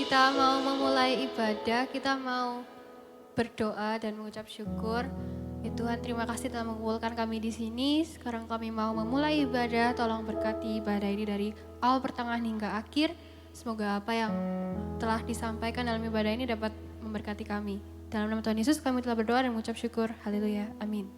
kita mau memulai ibadah, kita mau berdoa dan mengucap syukur. Ya Tuhan, terima kasih telah mengumpulkan kami di sini. Sekarang kami mau memulai ibadah. Tolong berkati ibadah ini dari awal, pertengahan hingga akhir. Semoga apa yang telah disampaikan dalam ibadah ini dapat memberkati kami. Dalam nama Tuhan Yesus kami telah berdoa dan mengucap syukur. Haleluya. Amin.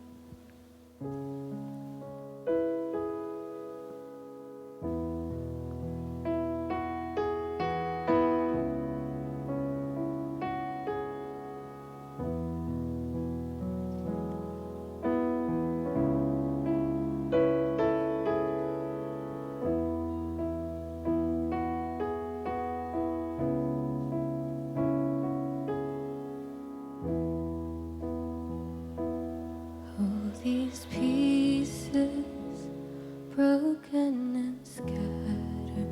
These pieces broken and scattered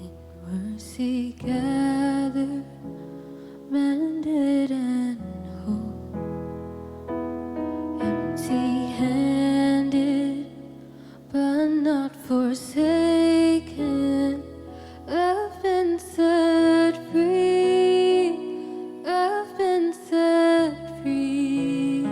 in mercy gathered, mended and whole, empty-handed but not forsaken. I've been set free, I've been set free.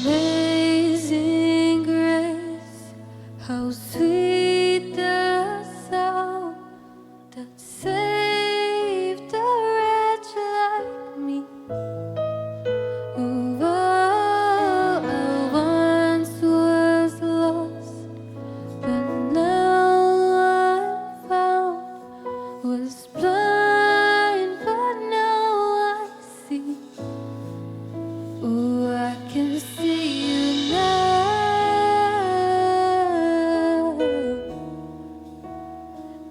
Amazing grace, how sweet the sound that saved a wretch like me. Oh, I once was lost, but now I'm found. Was blind, but now I see. Oh, I can see you now.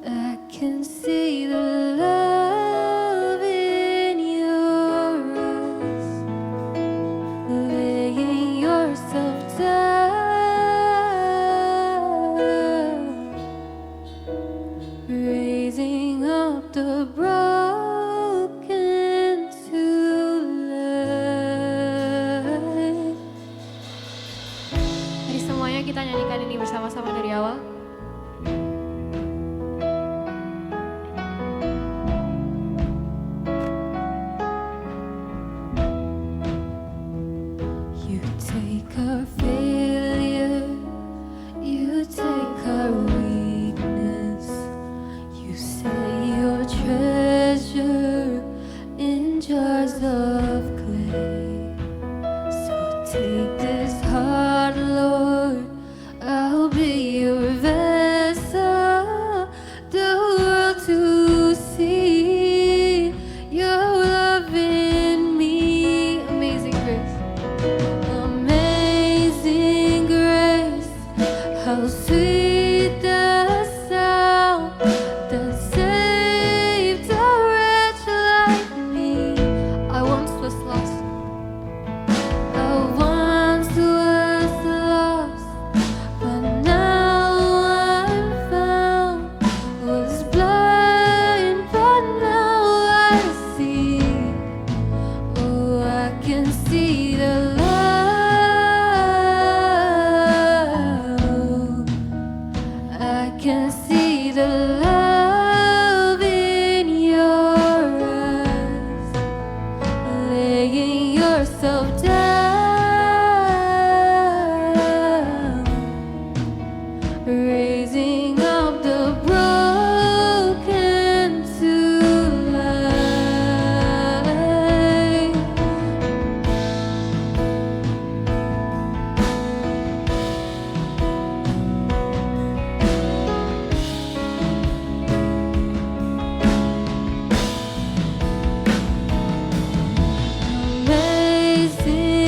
I can see the love in your eyes, laying yourself down, raising up the broken to life. Mari semuanya kita nyanyikan ini bersama-sama dari awal. You take our failure, you take our weakness, you say your treasure in jars of clay. So take this heart, Lord, I'll be your vessel, the world to see your love in me. Amazing grace. Amazing grace, how sweet the sound that saved a wretch like me. I once was lost, I once was lost, but now I'm found. Was blind, but now I see. Oh, I can see the love. I can see the love in your eyes, laying yourself down, raising up the broken to life. Amazing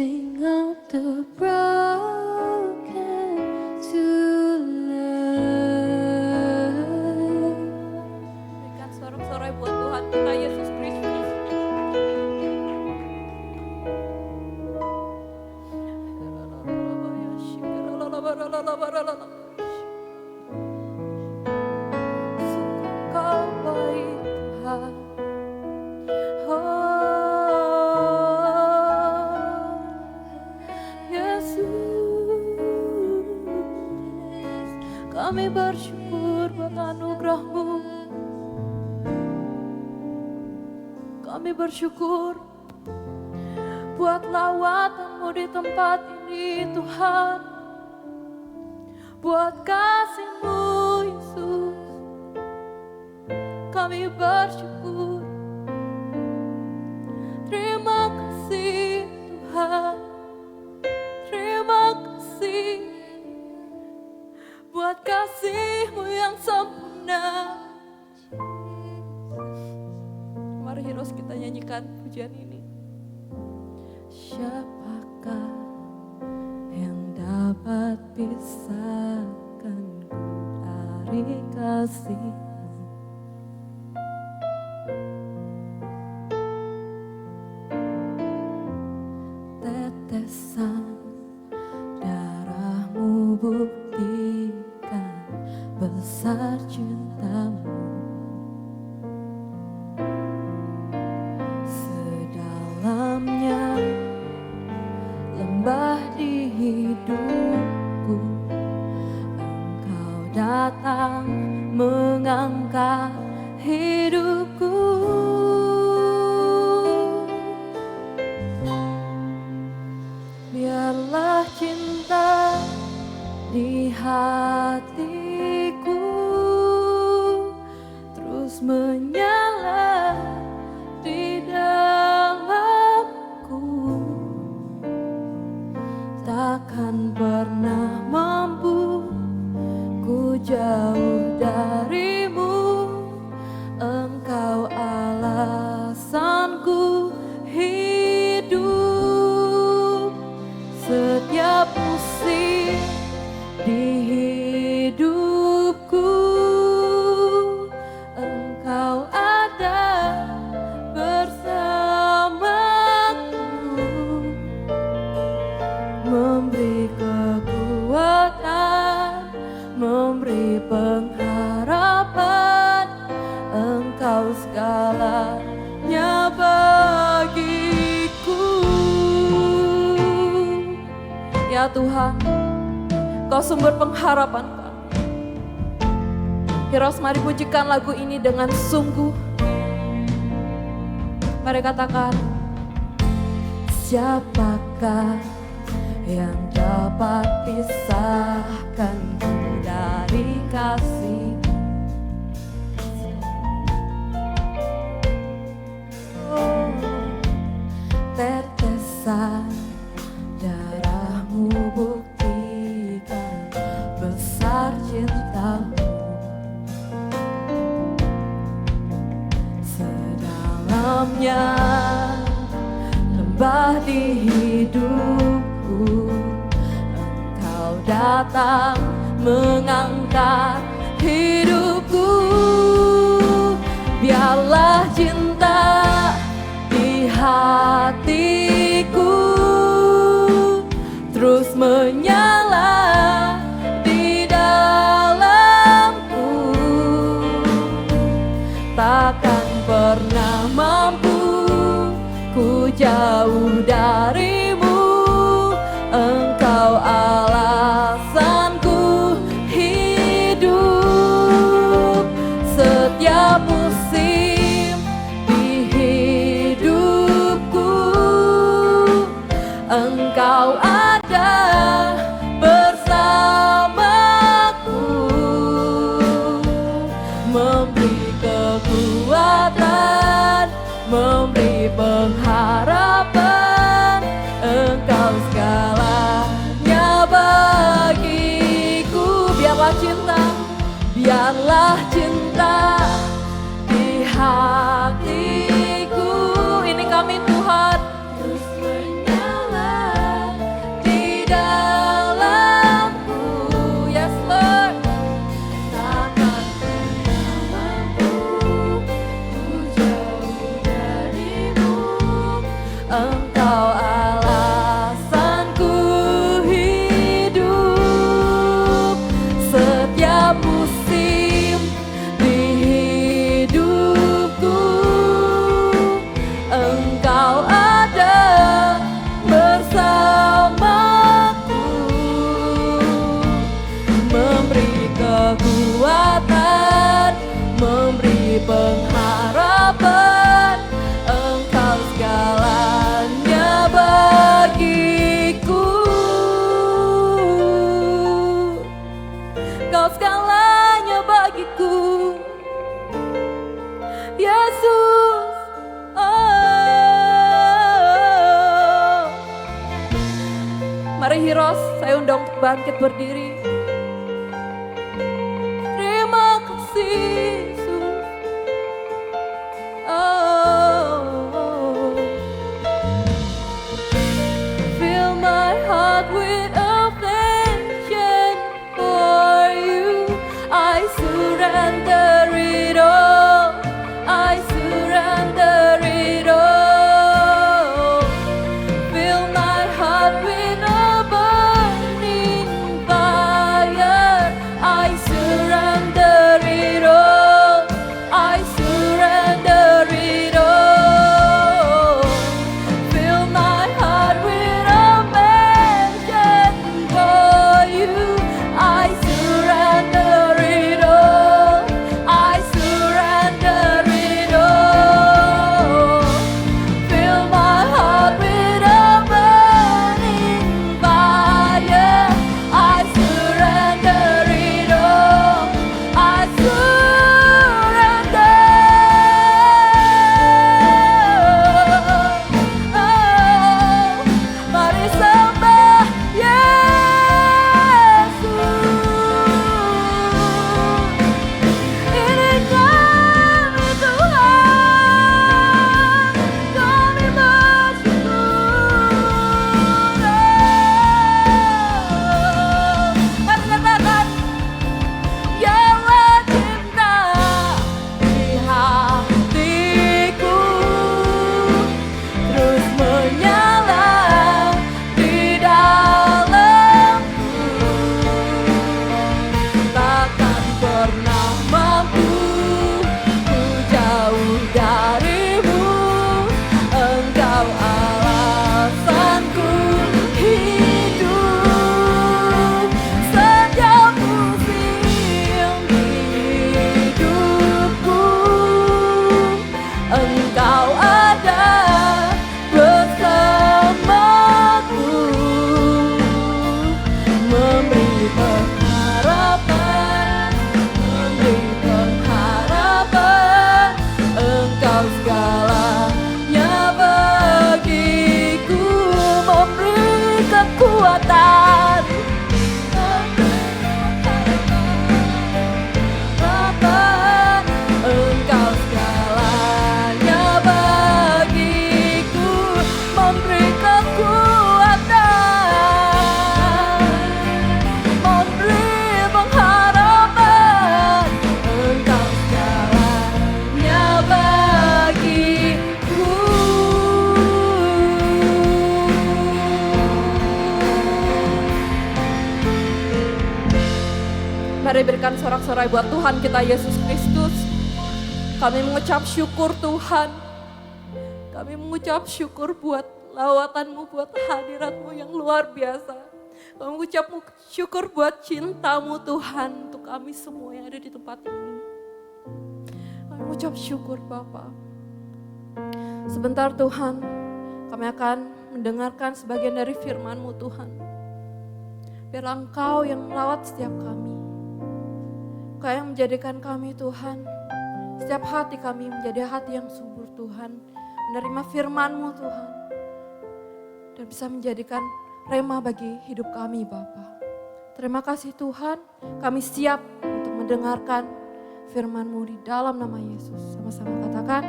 sing of the broken to life. Berikan sorak-sorai buat Tuhan kita Yesus Kristus. Sungguh Kau baik Tuhan. Kami bersyukur buat anugerah-Mu. Kami bersyukur buat lawatan-Mu di tempat ini Tuhan. Buat kasih-Mu Yesus. Kami bersyukur. Terima kasih Tuhan. Terima kasih buat kasih-Mu yang sempurna. Mari Heroes kita nyanyikan pujian ini. Siapakah yang dapat pisahkanku dari kasih-Mu? Tetesan darah-Mu buktikan besar cinta-Mu. Sedalamnya lembah di hidupku, Engkau datang mengangkat hidupku. Biarlah cinta di hatiku terus menyala di dalamku. Takkan pernah mampu ku jauh dari-Mu. Engkau alasanku hidup. Setiap musim di hidupku, Engkau ada bersamaku, memberi kekuatan, memberi pengharapan. Engkau segalanya bagiku. Ya Tuhan, Kau sumber pengharapan kami. Heroes, mari pujikan lagu ini dengan sungguh. Mari katakan, siapakah yang dapat pisahkanku dari kasih? Oh, tetesan darah-Mu buktikan besar cinta-Mu. Sedalamnya lembah di hidupku, Engkau datang mengangkat hidupku. Biarlah cinta di hatiku terus menyala di dalamku. Takkan pernah mampu ku jauh dari-Mu. Engkau alasanku hidup. Setiap musim di hidupku, Engkau ada bersamaku, memberi kekuatan, memberi pengharapan. Engkau segalanya bagiku. Biarlah cinta, biarlah cinta di hatiku. Ini kami Tuhan, terus menyala Yesus. Mari Hiros, saya undang untuk bangkit berdiri. Terima kasih Yesus. Fill my heart with affection for you. I surrender it all. I surrender it all. Fill my heart with a burning fire. I surrender it all. I surrender it all. Fill my heart with affection for you. I surrender it all. I surrender it all. Fill my heart with a burning fire. I surrender it all. I surrender. Mari sembah Yesus. Ini kami Tuhan, kami bersyukur. Mari katakan, Yalah cinta di hatiku terus menyala di dalamku, takkan pernah mampu ku jauh darimu. Engkau alasanku hidup setiap musim di hidupku. Engkau ada bersamaku, memberi pengharapan, memberi pengharapan. Engkau segalanya bagiku, memberi kekuatan, harapan. Engkau segalanya bagiku, memberi kekuatan, memberi pengharapan. Engkau segalanya bagiku. Mari berikan sorak-sorai buat Tuhan kita Yesus Kristus. Kami mengucap syukur Tuhan. Kami mengucap syukur buat lawatanmu, buat hadiratmu yang luar biasa. Kami mengucap syukur buat cintamu Tuhan untuk kami semua yang ada di tempat ini. Kami mengucap syukur Bapa. Sebentar Tuhan, kami akan mendengarkan sebagian dari firman-Mu Tuhan. Biarlah Engkau yang melawat setiap kami. Engkau yang menjadikan kami Tuhan, setiap hati kami menjadi hati yang subur Tuhan. Menerima firman-Mu Tuhan. Dan bisa menjadikan rema bagi hidup kami Bapa. Terima kasih Tuhan, kami siap untuk mendengarkan firman-Mu di dalam nama Yesus. Sama-sama katakan,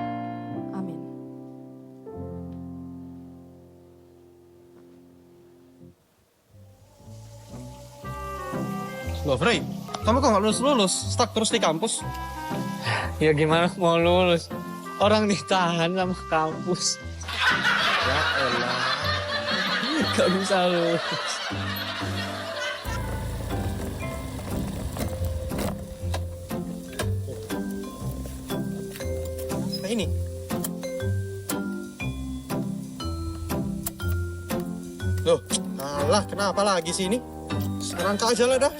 amin. Loh Frey, kamu kok nggak lulus-lulus? Stuck terus di kampus? Ya gimana mau lulus? Orang ditahan sama kampus. Ya elah. Gak bisa lulus. Nah ini. Loh, alah kenapa lagi sih ini? Sekarang kau aja lah dah.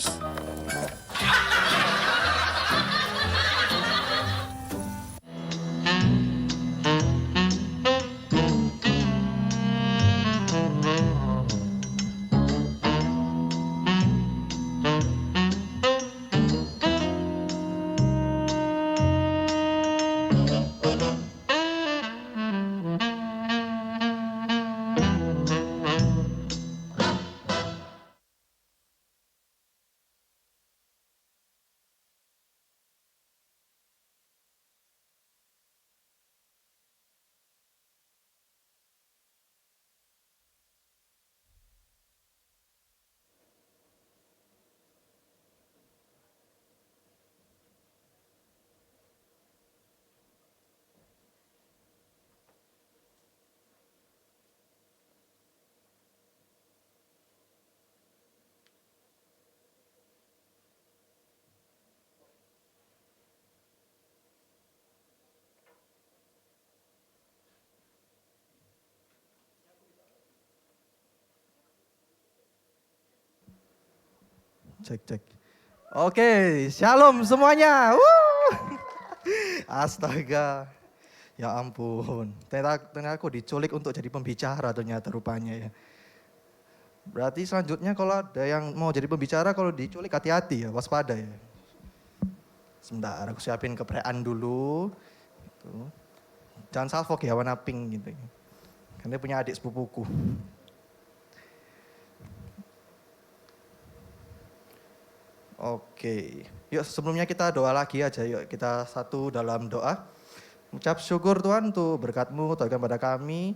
Cek, cek. Oke, shalom semuanya. Wuh. Astaga. Ya ampun. Ternyata aku diculik untuk jadi pembicara ternyata rupanya ya. Berarti selanjutnya kalau ada yang mau jadi pembicara, kalau diculik hati-hati ya, waspada ya. Sebentar, aku siapin keprean dulu. Gitu. Jangan salfok ya, warna pink gitu. Karena dia punya adik sepupuku. Oke, yuk sebelumnya kita doa lagi aja, yuk kita satu dalam doa. Ucap syukur Tuhan untuk berkat-Mu, Tuhan pada kami.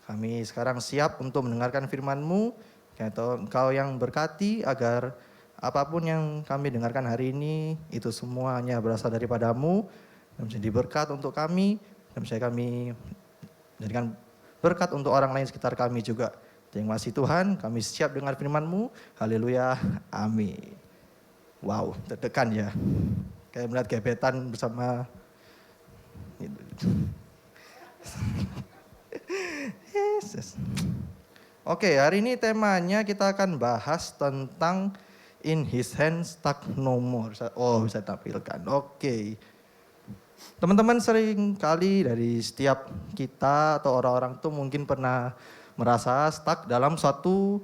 Kami sekarang siap untuk mendengarkan firman-Mu. Engkau yang berkati agar apapun yang kami dengarkan hari ini, itu semuanya berasal daripada-Mu. Dan menjadi berkat untuk kami, dan bisa kami menjadikan berkat untuk orang lain sekitar kami juga. Terima kasih Tuhan, kami siap dengar firman-Mu. Haleluya, amin. Wow, deg-degan ya. Kayak melihat gebetan bersama. Yesus. Oke, hari ini temanya kita akan bahas tentang In His Hands Stuck No More. Oh, bisa tampilkan. Oke. Teman-teman sering kali dari setiap kita atau orang-orang tuh mungkin pernah merasa stuck dalam suatu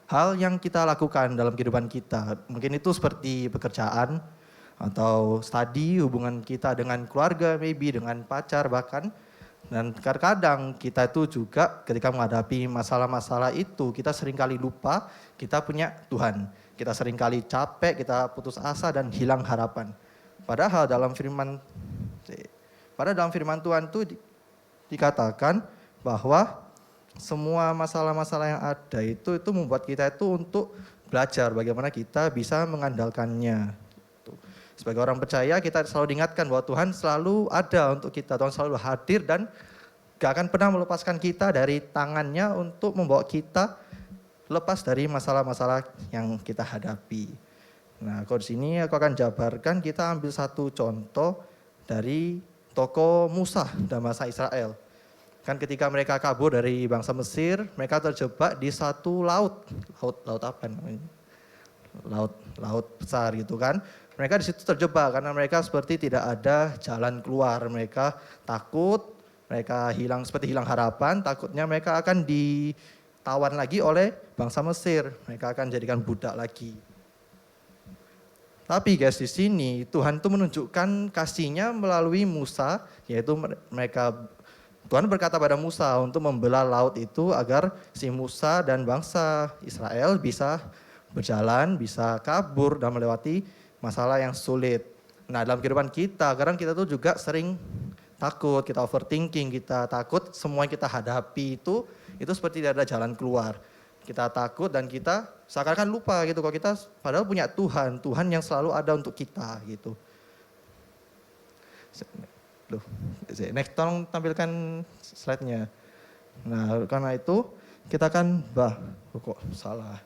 hal yang kita lakukan dalam kehidupan kita. Mungkin itu seperti pekerjaan atau studi, hubungan kita dengan keluarga, maybe dengan pacar bahkan. Dan kadang kita itu juga ketika menghadapi masalah-masalah itu, kita seringkali lupa kita punya Tuhan. Kita seringkali capek, kita putus asa dan hilang harapan. Padahal dalam firman Tuhan itu dikatakan bahwa semua masalah-masalah yang ada itu membuat kita itu untuk belajar bagaimana kita bisa mengandalkannya. Sebagai orang percaya kita selalu diingatkan bahwa Tuhan selalu ada untuk kita, Tuhan selalu hadir dan gak akan pernah melepaskan kita dari tangannya untuk membawa kita lepas dari masalah-masalah yang kita hadapi. Nah, kalau di sini aku akan jabarkan, kita ambil satu contoh dari tokoh Musa dan bangsa Israel. Kan ketika mereka kabur dari bangsa Mesir, mereka terjebak di satu laut apa namanya? Laut besar gitu kan. Mereka di situ terjebak karena mereka seperti tidak ada jalan keluar. Mereka takut, mereka seperti hilang harapan, takutnya mereka akan ditawan lagi oleh bangsa Mesir. Mereka akan jadikan budak lagi. Tapi guys, di sini Tuhan tuh menunjukkan kasih-Nya melalui Musa, yaitu Tuhan berkata pada Musa untuk membelah laut itu agar si Musa dan bangsa Israel bisa berjalan, bisa kabur dan melewati masalah yang sulit. Nah, dalam kehidupan kita, kadang kita tuh juga sering takut, kita overthinking, kita takut semua yang kita hadapi itu seperti tidak ada jalan keluar. Kita takut dan kita seakan-akan lupa gitu kalau kita padahal punya Tuhan yang selalu ada untuk kita gitu. Next, tolong tampilkan slide-nya. Nah, karena itu kita akan kok salah.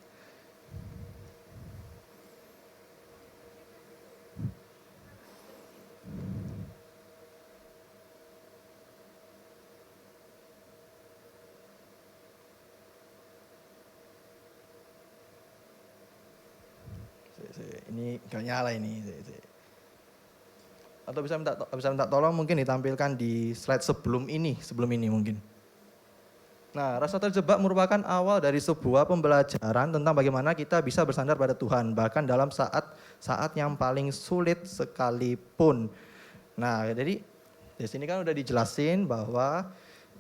Ini gak nyala ini. Atau bisa minta tolong mungkin ditampilkan di slide sebelum ini mungkin. Nah, rasa terjebak merupakan awal dari sebuah pembelajaran tentang bagaimana kita bisa bersandar pada Tuhan, bahkan dalam saat yang paling sulit sekalipun. Nah, jadi di sini kan udah dijelasin bahwa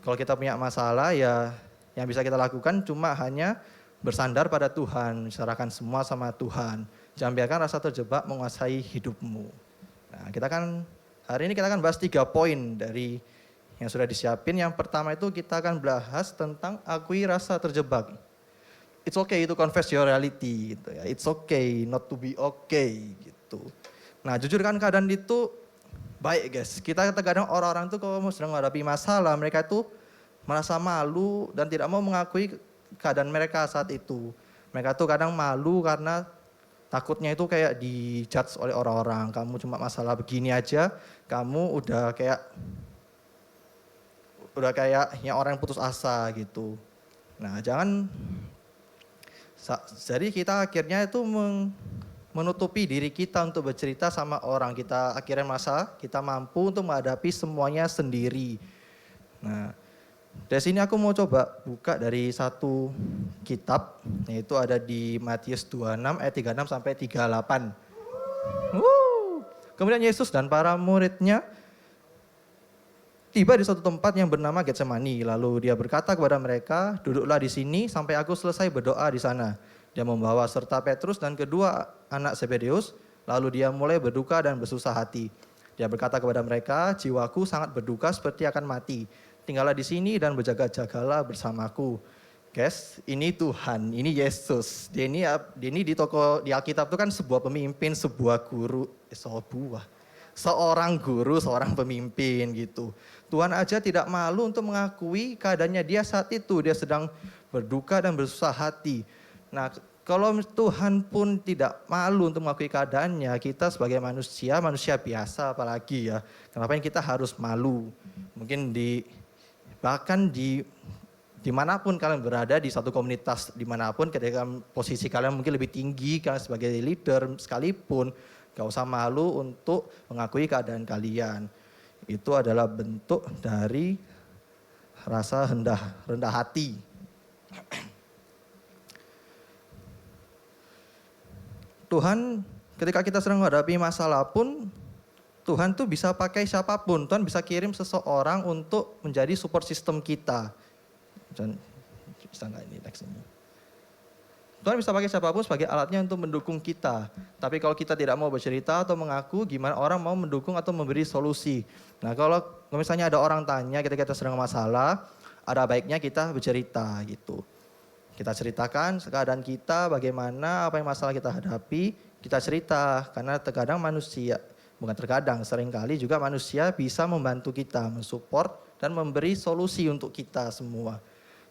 kalau kita punya masalah ya yang bisa kita lakukan cuma hanya bersandar pada Tuhan, serahkan semua sama Tuhan. Jangan biarkan rasa terjebak menguasai hidupmu. Nah, hari ini kita akan bahas 3 poin dari yang sudah disiapin. Yang pertama itu kita akan bahas tentang akui rasa terjebak. It's okay to confess your reality gitu ya. It's okay not to be okay gitu. Nah, jujur kan keadaan itu baik guys. Kita kadang orang-orang itu kalau sedang menghadapi masalah, mereka itu merasa malu dan tidak mau mengakui keadaan mereka saat itu. Mereka tuh kadang malu karena takutnya itu kayak dijudge oleh orang-orang. Kamu cuma masalah begini aja, kamu udah kayak yang orang yang putus asa gitu. Nah, jadi kita akhirnya itu menutupi diri kita untuk bercerita sama orang. Kita akhirnya merasa kita mampu untuk menghadapi semuanya sendiri. Nah, dari sini aku mau coba buka dari satu kitab, yaitu ada di Matius 26 ayat 36 sampai 38. Kemudian Yesus dan para muridnya tiba di suatu tempat yang bernama Getsemani. Lalu dia berkata kepada mereka, duduklah di sini sampai aku selesai berdoa di sana. Dia membawa serta Petrus dan kedua anak Zebedeus, lalu dia mulai berduka dan bersusah hati. Dia berkata kepada mereka, jiwaku sangat berduka seperti akan mati. Tinggallah di sini dan berjaga-jagalah bersamaku. Guys, ini Tuhan, ini Yesus. Dia ini di Alkitab itu kan sebuah pemimpin, sebuah guru, seorang guru, seorang pemimpin gitu. Tuhan aja tidak malu untuk mengakui keadaannya dia saat itu. Dia sedang berduka dan bersusah hati. Nah, kalau Tuhan pun tidak malu untuk mengakui keadaannya, kita sebagai manusia biasa apalagi ya. Kenapa kita harus malu? Mungkin bahkan dimanapun kalian berada, di satu komunitas dimanapun, ketika posisi kalian mungkin lebih tinggi, kalian sebagai leader sekalipun, gak usah malu untuk mengakui keadaan kalian. Itu adalah bentuk dari rasa rendah hati. Tuhan ketika kita sedang menghadapi masalah pun, Tuhan tuh bisa pakai siapapun. Tuhan bisa kirim seseorang untuk menjadi support system kita. Bisa nggak ini next ini? Tuhan bisa pakai siapapun sebagai alatnya untuk mendukung kita. Tapi kalau kita tidak mau bercerita atau mengaku, gimana orang mau mendukung atau memberi solusi? Nah, kalau misalnya ada orang tanya ketika kita sedang masalah, ada baiknya kita bercerita gitu. Kita ceritakan keadaan kita, bagaimana, apa yang masalah kita hadapi, kita cerita. Karena terkadang seringkali juga manusia bisa membantu kita, mensupport dan memberi solusi untuk kita semua.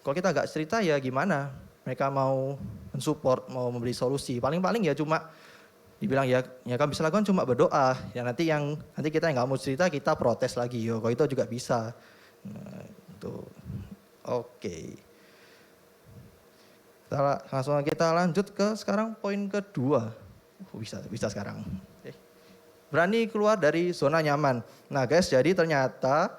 Kalau kita nggak cerita ya gimana? Mereka mau mensupport, mau memberi solusi. Paling-paling ya cuma dibilang ya kamu bisa lakukan cuma berdoa. Ya nanti kita yang nggak mau cerita kita protes lagi. Yo, kalau itu juga bisa. Nah, itu oke. Langsung kita lanjut ke sekarang poin kedua. Bisa sekarang. Berani keluar dari zona nyaman. Nah guys, jadi ternyata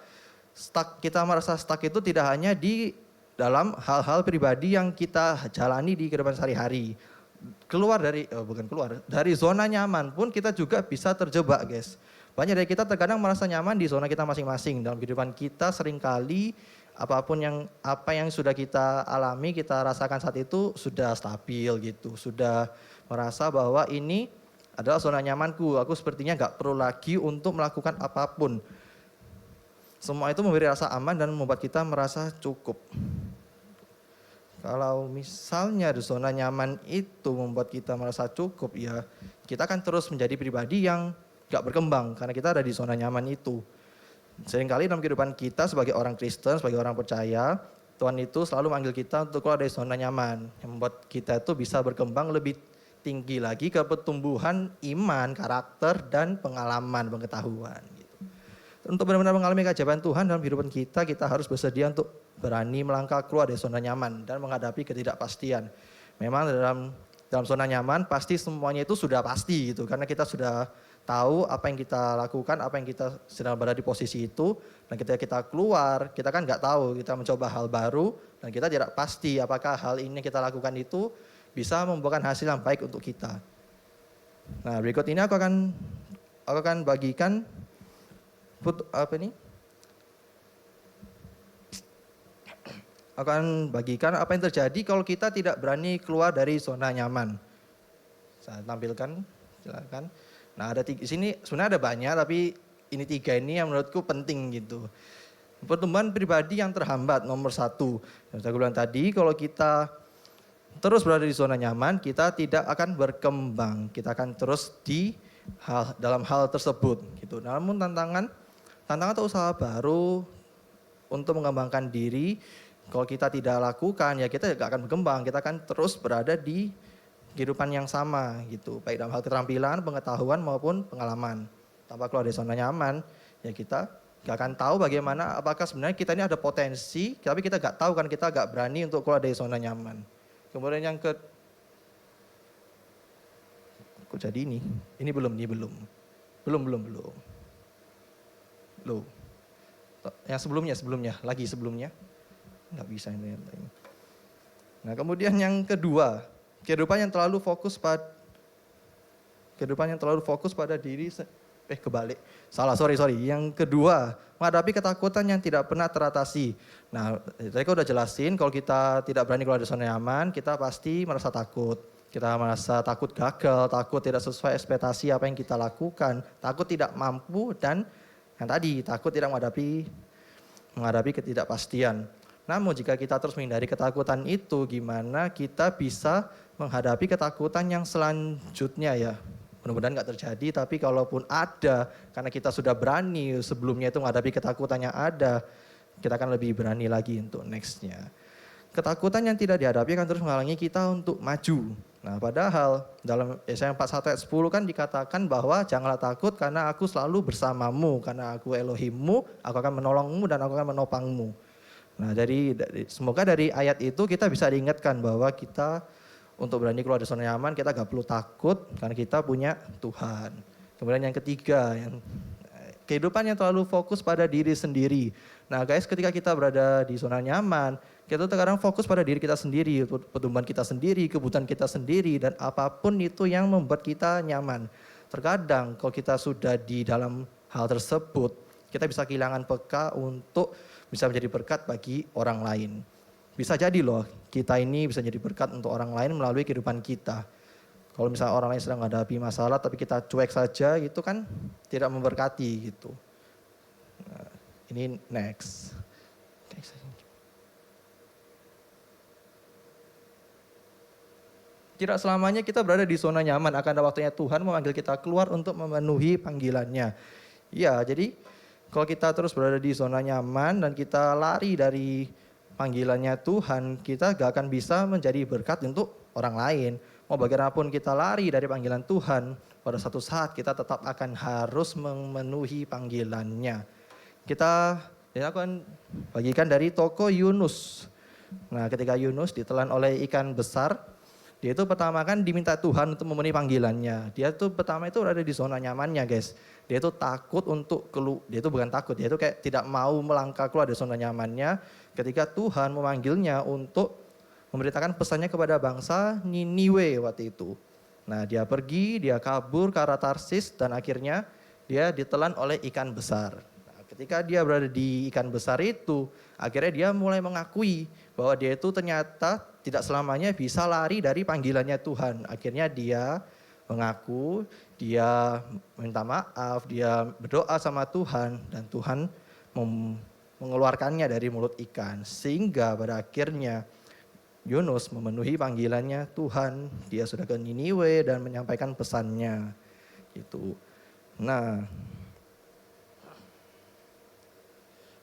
kita merasa stuck itu tidak hanya di dalam hal-hal pribadi yang kita jalani di kehidupan sehari-hari. Dari zona nyaman pun kita juga bisa terjebak guys. Banyak dari kita terkadang merasa nyaman di zona kita masing-masing. Dalam kehidupan kita seringkali apa yang sudah kita alami, kita rasakan saat itu sudah stabil gitu. Sudah merasa bahwa ini adalah zona nyamanku. Aku sepertinya gak perlu lagi untuk melakukan apapun. Semua itu memberi rasa aman dan membuat kita merasa cukup. Kalau misalnya di zona nyaman itu membuat kita merasa cukup, ya kita akan terus menjadi pribadi yang gak berkembang karena kita ada di zona nyaman itu. Seringkali dalam kehidupan kita sebagai orang Kristen, sebagai orang percaya, Tuhan itu selalu manggil kita untuk keluar dari zona nyaman. Yang membuat kita itu bisa berkembang lebih tinggi lagi ke pertumbuhan iman, karakter, dan pengalaman, pengetahuan. Untuk benar-benar mengalami keajaiban Tuhan dalam kehidupan kita harus bersedia untuk berani melangkah keluar dari zona nyaman dan menghadapi ketidakpastian. Memang dalam zona nyaman pasti semuanya itu sudah pasti gitu, karena kita sudah tahu apa yang kita lakukan, apa yang kita sedang berada di posisi itu, dan ketika kita keluar, kita kan nggak tahu, kita mencoba hal baru, dan kita tidak pasti apakah hal ini yang kita lakukan itu bisa membuahkan hasil yang baik untuk kita. Nah berikut ini aku akan bagikan apa yang terjadi kalau kita tidak berani keluar dari zona nyaman. Saya tampilkan, silakan. Nah di sini sebenarnya ada banyak, tapi ini 3 ini yang menurutku penting gitu. Pertumbuhan pribadi yang terhambat nomor 1. Yang saya bilang tadi, kalau kita terus berada di zona nyaman, kita tidak akan berkembang. Kita akan terus dalam hal tersebut gitu. Namun tantangan atau usaha baru untuk mengembangkan diri, kalau kita tidak lakukan ya kita tidak akan berkembang, kita akan terus berada di kehidupan yang sama gitu, baik dalam hal keterampilan, pengetahuan maupun pengalaman. Tanpa keluar dari zona nyaman, ya kita gak akan tahu bagaimana apakah sebenarnya kita ini ada potensi, tapi kita gak tahu kan, kita gak berani untuk keluar dari zona nyaman. Kemudian yang Kok jadi ini? Ini belum, ini belum. Belum. Loh. Yang sebelumnya, lagi sebelumnya. Nggak bisa ini. Nah, kemudian yang kedua, kehidupan yang terlalu fokus pada diri kebalik. Sorry. Yang kedua, menghadapi ketakutan yang tidak pernah teratasi. Nah, tadi aku udah jelasin kalau kita tidak berani keluar dari zona nyaman, kita pasti merasa takut. Kita merasa takut gagal, takut tidak sesuai ekspektasi apa yang kita lakukan, takut tidak mampu, dan yang tadi takut tidak menghadapi ketidakpastian. Namun jika kita terus menghindari ketakutan itu, gimana kita bisa menghadapi ketakutan yang selanjutnya ya? Mudah-mudahan nggak terjadi, tapi kalaupun ada, karena kita sudah berani sebelumnya itu menghadapi ketakutan yang ada, kita akan lebih berani lagi untuk nextnya. Ketakutan yang tidak dihadapi akan terus menghalangi kita untuk maju. Nah, padahal dalam Yesaya 41 ayat 10 kan dikatakan bahwa janganlah takut karena aku selalu bersamamu, karena aku Elohimmu, aku akan menolongmu dan aku akan menopangmu. Nah, semoga dari ayat itu kita bisa diingatkan bahwa kita untuk berani keluar dari zona nyaman, kita gak perlu takut karena kita punya Tuhan. Kemudian yang ketiga, kehidupan yang terlalu fokus pada diri sendiri. Nah guys, ketika kita berada di zona nyaman, kita terkadang fokus pada diri kita sendiri, pertumbuhan kita sendiri, kebutuhan kita sendiri, dan apapun itu yang membuat kita nyaman. Terkadang kalau kita sudah di dalam hal tersebut, kita bisa kehilangan peka untuk bisa menjadi berkat bagi orang lain. Bisa jadi loh, kita ini bisa jadi berkat untuk orang lain melalui kehidupan kita. Kalau misalnya orang lain sedang menghadapi masalah tapi kita cuek saja, itu kan tidak memberkati gitu. Nah, ini next. Tidak selamanya kita berada di zona nyaman, akan ada waktunya Tuhan memanggil kita keluar untuk memenuhi panggilannya. Ya, jadi kalau kita terus berada di zona nyaman dan kita lari dari panggilannya Tuhan, kita gak akan bisa menjadi berkat untuk orang lain. Mau bagaimanapun kita lari dari panggilan Tuhan, pada satu saat kita tetap akan harus memenuhi panggilannya. Aku akan bagikan dari tokoh Yunus. Nah, ketika Yunus ditelan oleh ikan besar, dia itu pertama kan diminta Tuhan untuk memenuhi panggilannya. Dia itu pertama itu berada di zona nyamannya, guys. Dia itu takut untuk dia itu bukan takut, dia itu kayak tidak mau melangkah keluar dari zona nyamannya ketika Tuhan memanggilnya untuk memberitakan pesannya kepada bangsa Niniwe waktu itu. Nah, dia pergi, dia kabur ke arah Tarsis dan akhirnya dia ditelan oleh ikan besar. Nah, ketika dia berada di ikan besar itu, akhirnya dia mulai mengakui bahwa dia itu ternyata tidak selamanya bisa lari dari panggilannya Tuhan. Akhirnya dia mengaku, dia minta maaf, dia berdoa sama Tuhan, dan Tuhan mengeluarkannya dari mulut ikan. Sehingga pada akhirnya Yunus memenuhi panggilannya Tuhan. Dia sudah ke Niniwe dan menyampaikan pesannya. Gitu. Nah,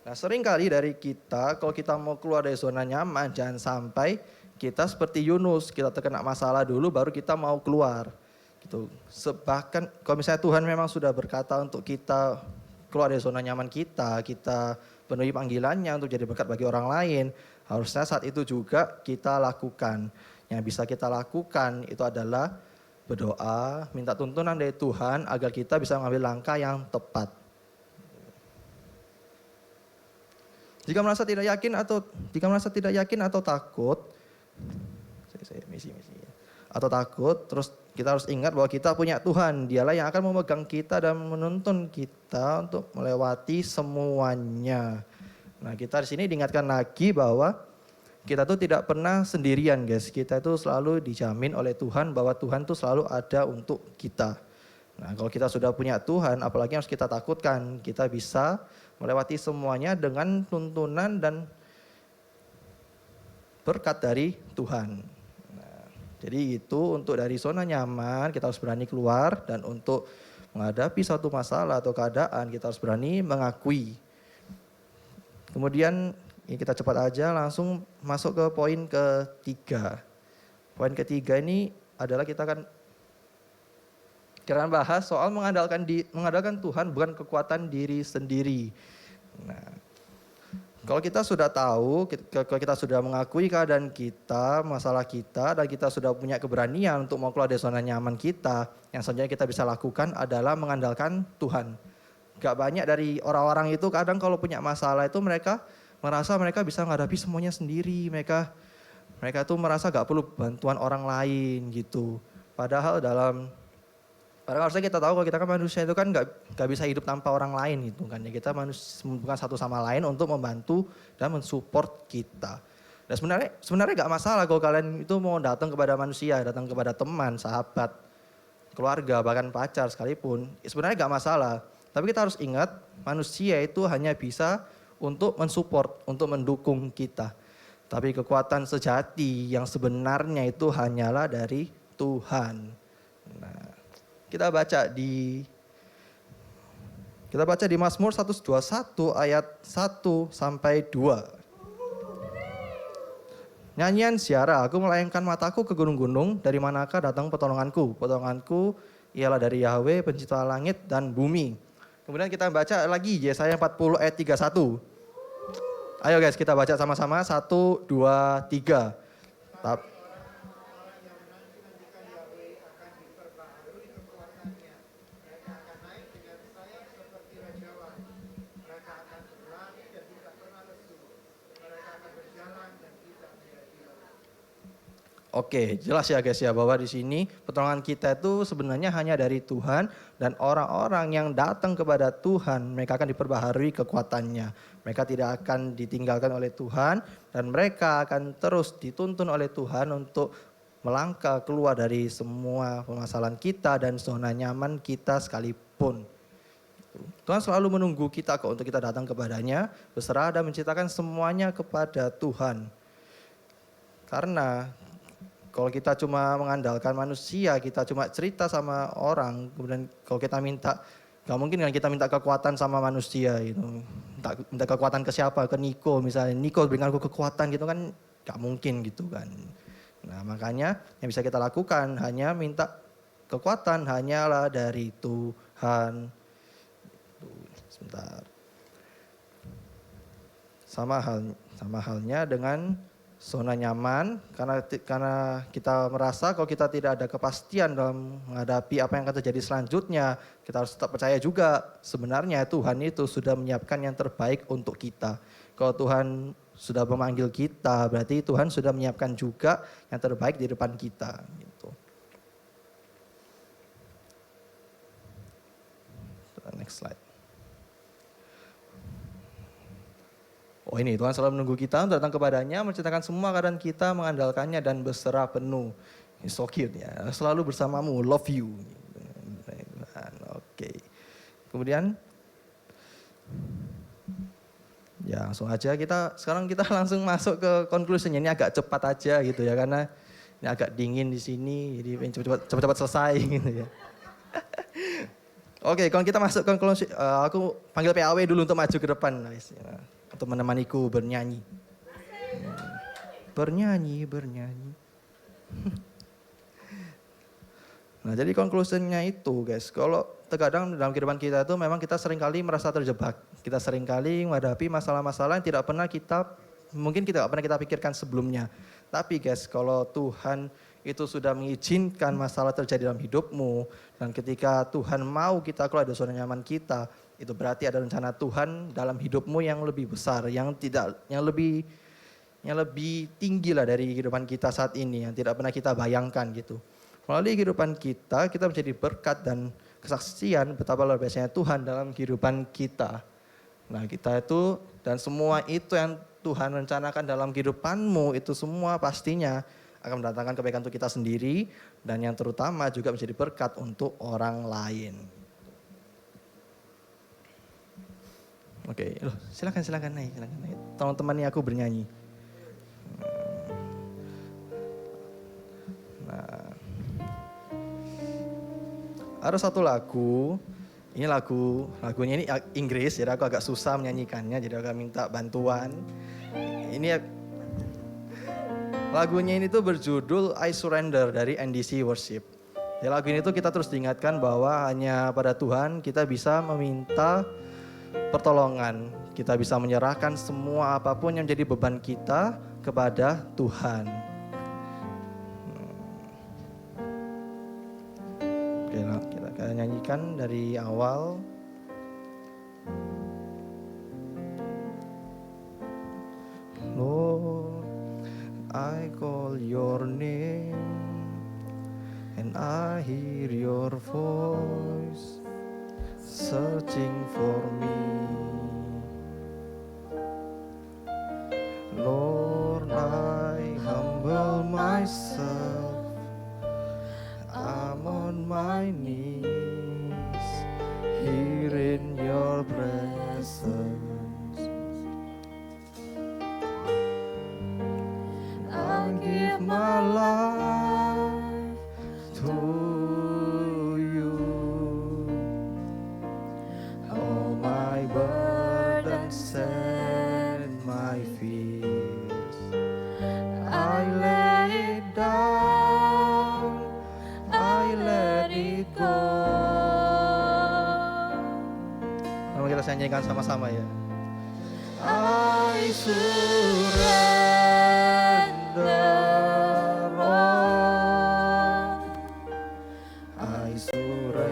seringkali dari kita, kalau kita mau keluar dari zona nyaman, jangan sampai kita seperti Yunus, kita terkena masalah dulu baru kita mau keluar. Gitu. Bahkan kalau misalnya Tuhan memang sudah berkata untuk kita keluar dari zona nyaman kita penuhi panggilannya untuk jadi berkat bagi orang lain, harusnya saat itu juga kita lakukan. Yang bisa kita lakukan itu adalah berdoa, minta tuntunan dari Tuhan agar kita bisa mengambil langkah yang tepat. Jika merasa tidak yakin atau takut, atau takut, terus kita harus ingat bahwa kita punya Tuhan. Dialah yang akan memegang kita dan menuntun kita untuk melewati semuanya. Nah, kita di sini diingatkan lagi bahwa kita tuh tidak pernah sendirian, guys. Kita itu selalu dijamin oleh Tuhan bahwa Tuhan tuh selalu ada untuk kita. Nah, kalau kita sudah punya Tuhan, apalagi yang harus kita takutkan, kita bisa melewati semuanya dengan tuntunan dan berkat dari Tuhan. Nah, jadi itu untuk dari zona nyaman kita harus berani keluar, dan untuk menghadapi suatu masalah atau keadaan kita harus berani mengakui. Kemudian kita cepat aja langsung masuk ke poin ketiga. Poin ketiga ini adalah kita akan bahas soal mengandalkan Tuhan bukan kekuatan diri sendiri. Nah, Kalau kita sudah tahu, kalau kita sudah mengakui keadaan kita, masalah kita, dan kita sudah punya keberanian untuk mau keluar dari zona nyaman kita, yang selanjutnya kita bisa lakukan adalah mengandalkan Tuhan. Gak banyak dari orang-orang itu kadang kalau punya masalah itu mereka merasa mereka bisa menghadapi semuanya sendiri. Mereka tuh merasa gak perlu bantuan orang lain gitu. Padahal harusnya kita tahu kalau kita kan manusia itu kan gak bisa hidup tanpa orang lain gitu kan. Ya kita bukan satu sama lain untuk membantu dan mensupport kita. Dan sebenarnya gak masalah kalau kalian itu mau datang kepada manusia, datang kepada teman, sahabat, keluarga, bahkan pacar sekalipun. Sebenarnya gak masalah. Tapi kita harus ingat manusia itu hanya bisa untuk mensupport, untuk mendukung kita. Tapi kekuatan sejati yang sebenarnya itu hanyalah dari Tuhan. Nah, kita baca di Mazmur 121 ayat 1 sampai 2. Nyanyian Ziarah, aku melayangkan mataku ke gunung-gunung, dari manakah datang pertolonganku? Pertolonganku ialah dari Yahweh, pencipta langit dan bumi. Kemudian kita baca lagi Yesaya 40 ayat 31. Ayo guys, kita baca sama-sama 1, 2, 3. Oke, jelas ya guys ya bahwa di sini pertolongan kita itu sebenarnya hanya dari Tuhan, dan orang-orang yang datang kepada Tuhan mereka akan diperbaharui kekuatannya. Mereka tidak akan ditinggalkan oleh Tuhan dan mereka akan terus dituntun oleh Tuhan untuk melangkah keluar dari semua permasalahan kita dan zona nyaman kita sekalipun. Tuhan selalu menunggu kita kok untuk kita datang kepadanya, berserah dan menceritakan semuanya kepada Tuhan. Karena kalau kita cuma mengandalkan manusia, kita cuma cerita sama orang, kemudian kalau kita minta, gak mungkin kan kita minta kekuatan sama manusia gitu. Minta kekuatan ke siapa? Ke Niko misalnya, Niko berikan aku kekuatan gitu kan, gak mungkin gitu kan. Nah makanya yang bisa kita lakukan hanya minta kekuatan hanyalah dari Tuhan. Sebentar. Sama halnya dengan zona nyaman, karena kita merasa kalau kita tidak ada kepastian dalam menghadapi apa yang akan terjadi selanjutnya, kita harus tetap percaya juga sebenarnya Tuhan itu sudah menyiapkan yang terbaik untuk kita. Kalau Tuhan sudah memanggil kita, berarti Tuhan sudah menyiapkan juga yang terbaik di depan kita. Gitu. Next slide. Oh ini Tuhan selalu menunggu kita untuk datang kepadanya, menceritakan semua keadaan kita, mengandalkannya dan berserah penuh. It's so cute ya, selalu bersamamu, love you. Oke. Kemudian, ya langsung aja sekarang kita langsung masuk ke conclusion. Ini agak cepat aja gitu ya, karena ini agak dingin di sini, jadi pengen cepat-cepat selesai gitu ya. Oke, kalau kita masuk ke conclusion, aku panggil PAW dulu untuk maju ke depan, guys. Untuk menemaniku bernyanyi. Bernyanyi. Nah jadi conclusionnya itu guys, kalau terkadang dalam kehidupan kita itu memang kita seringkali merasa terjebak. Kita seringkali menghadapi masalah-masalah yang tidak pernah kita pikirkan sebelumnya. Tapi guys, kalau Tuhan itu sudah mengizinkan masalah terjadi dalam hidupmu, dan ketika Tuhan mau kita keluar dari zona nyaman kita, itu berarti ada rencana Tuhan dalam hidupmu yang lebih besar, yang lebih tinggi lah dari kehidupan kita saat ini, yang tidak pernah kita bayangkan gitu. Melalui kehidupan kita menjadi berkat dan kesaksian betapa luar biasanya Tuhan dalam kehidupan kita. Nah kita itu dan semua itu yang Tuhan rencanakan dalam kehidupanmu itu semua pastinya akan mendatangkan kebaikan untuk kita sendiri, dan yang terutama juga menjadi berkat untuk orang lain. Oke, silakan naik. Tolong temani aku bernyanyi. Nah, ada satu lagu. Ini lagunya ini Inggris, jadi aku agak susah menyanyikannya, jadi aku minta bantuan. Lagunya ini tuh berjudul I Surrender dari NDC Worship. Di lagu ini tuh kita terus diingatkan bahwa hanya pada Tuhan kita bisa meminta pertolongan. Kita bisa menyerahkan semua apapun yang menjadi beban kita kepada Tuhan. Oke, kita akan nyanyikan dari awal. Lord, I call your name and I hear your voice searching for me. Lord, I humble myself, I'm on my knees here in your presence. I give my life to you. All my burdens and my fears, I lay it down, I let it go. Mari kita nyanyikan sama-sama ya. I surrender all, I surrender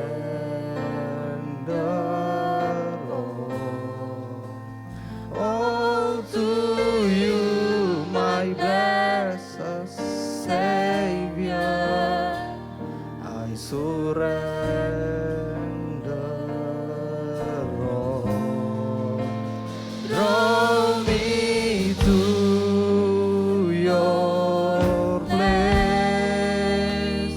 all to you, my blessed Savior. I surrender all. Draw me to your place,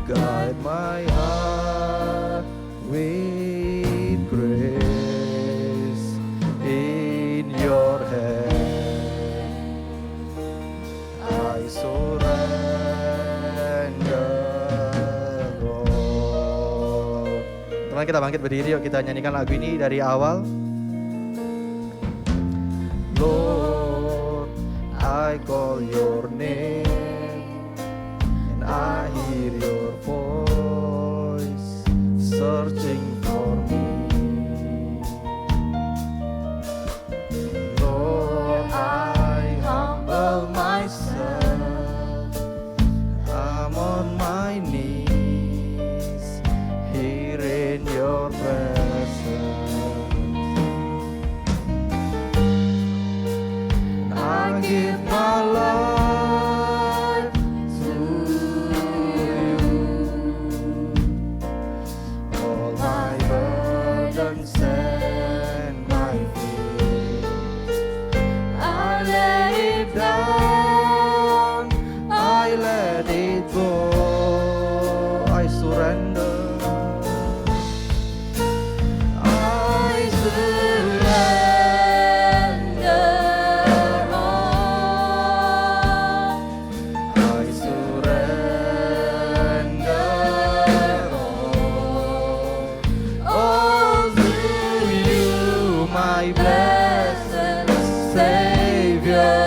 guide my heart with grace. In your hand I surrender all. Teman, kita bangkit berdiri, yuk kita nyanyikan lagu ini dari awal. Lord, I call your name and I hear your voice searching for me. Lord, I humble myself, I'm on my knees here in your presence. I give my life to you. All my burdens and my fears, I lay it down, I let it go. I surrender. I surrender all. I surrender all to you, my blessed Savior.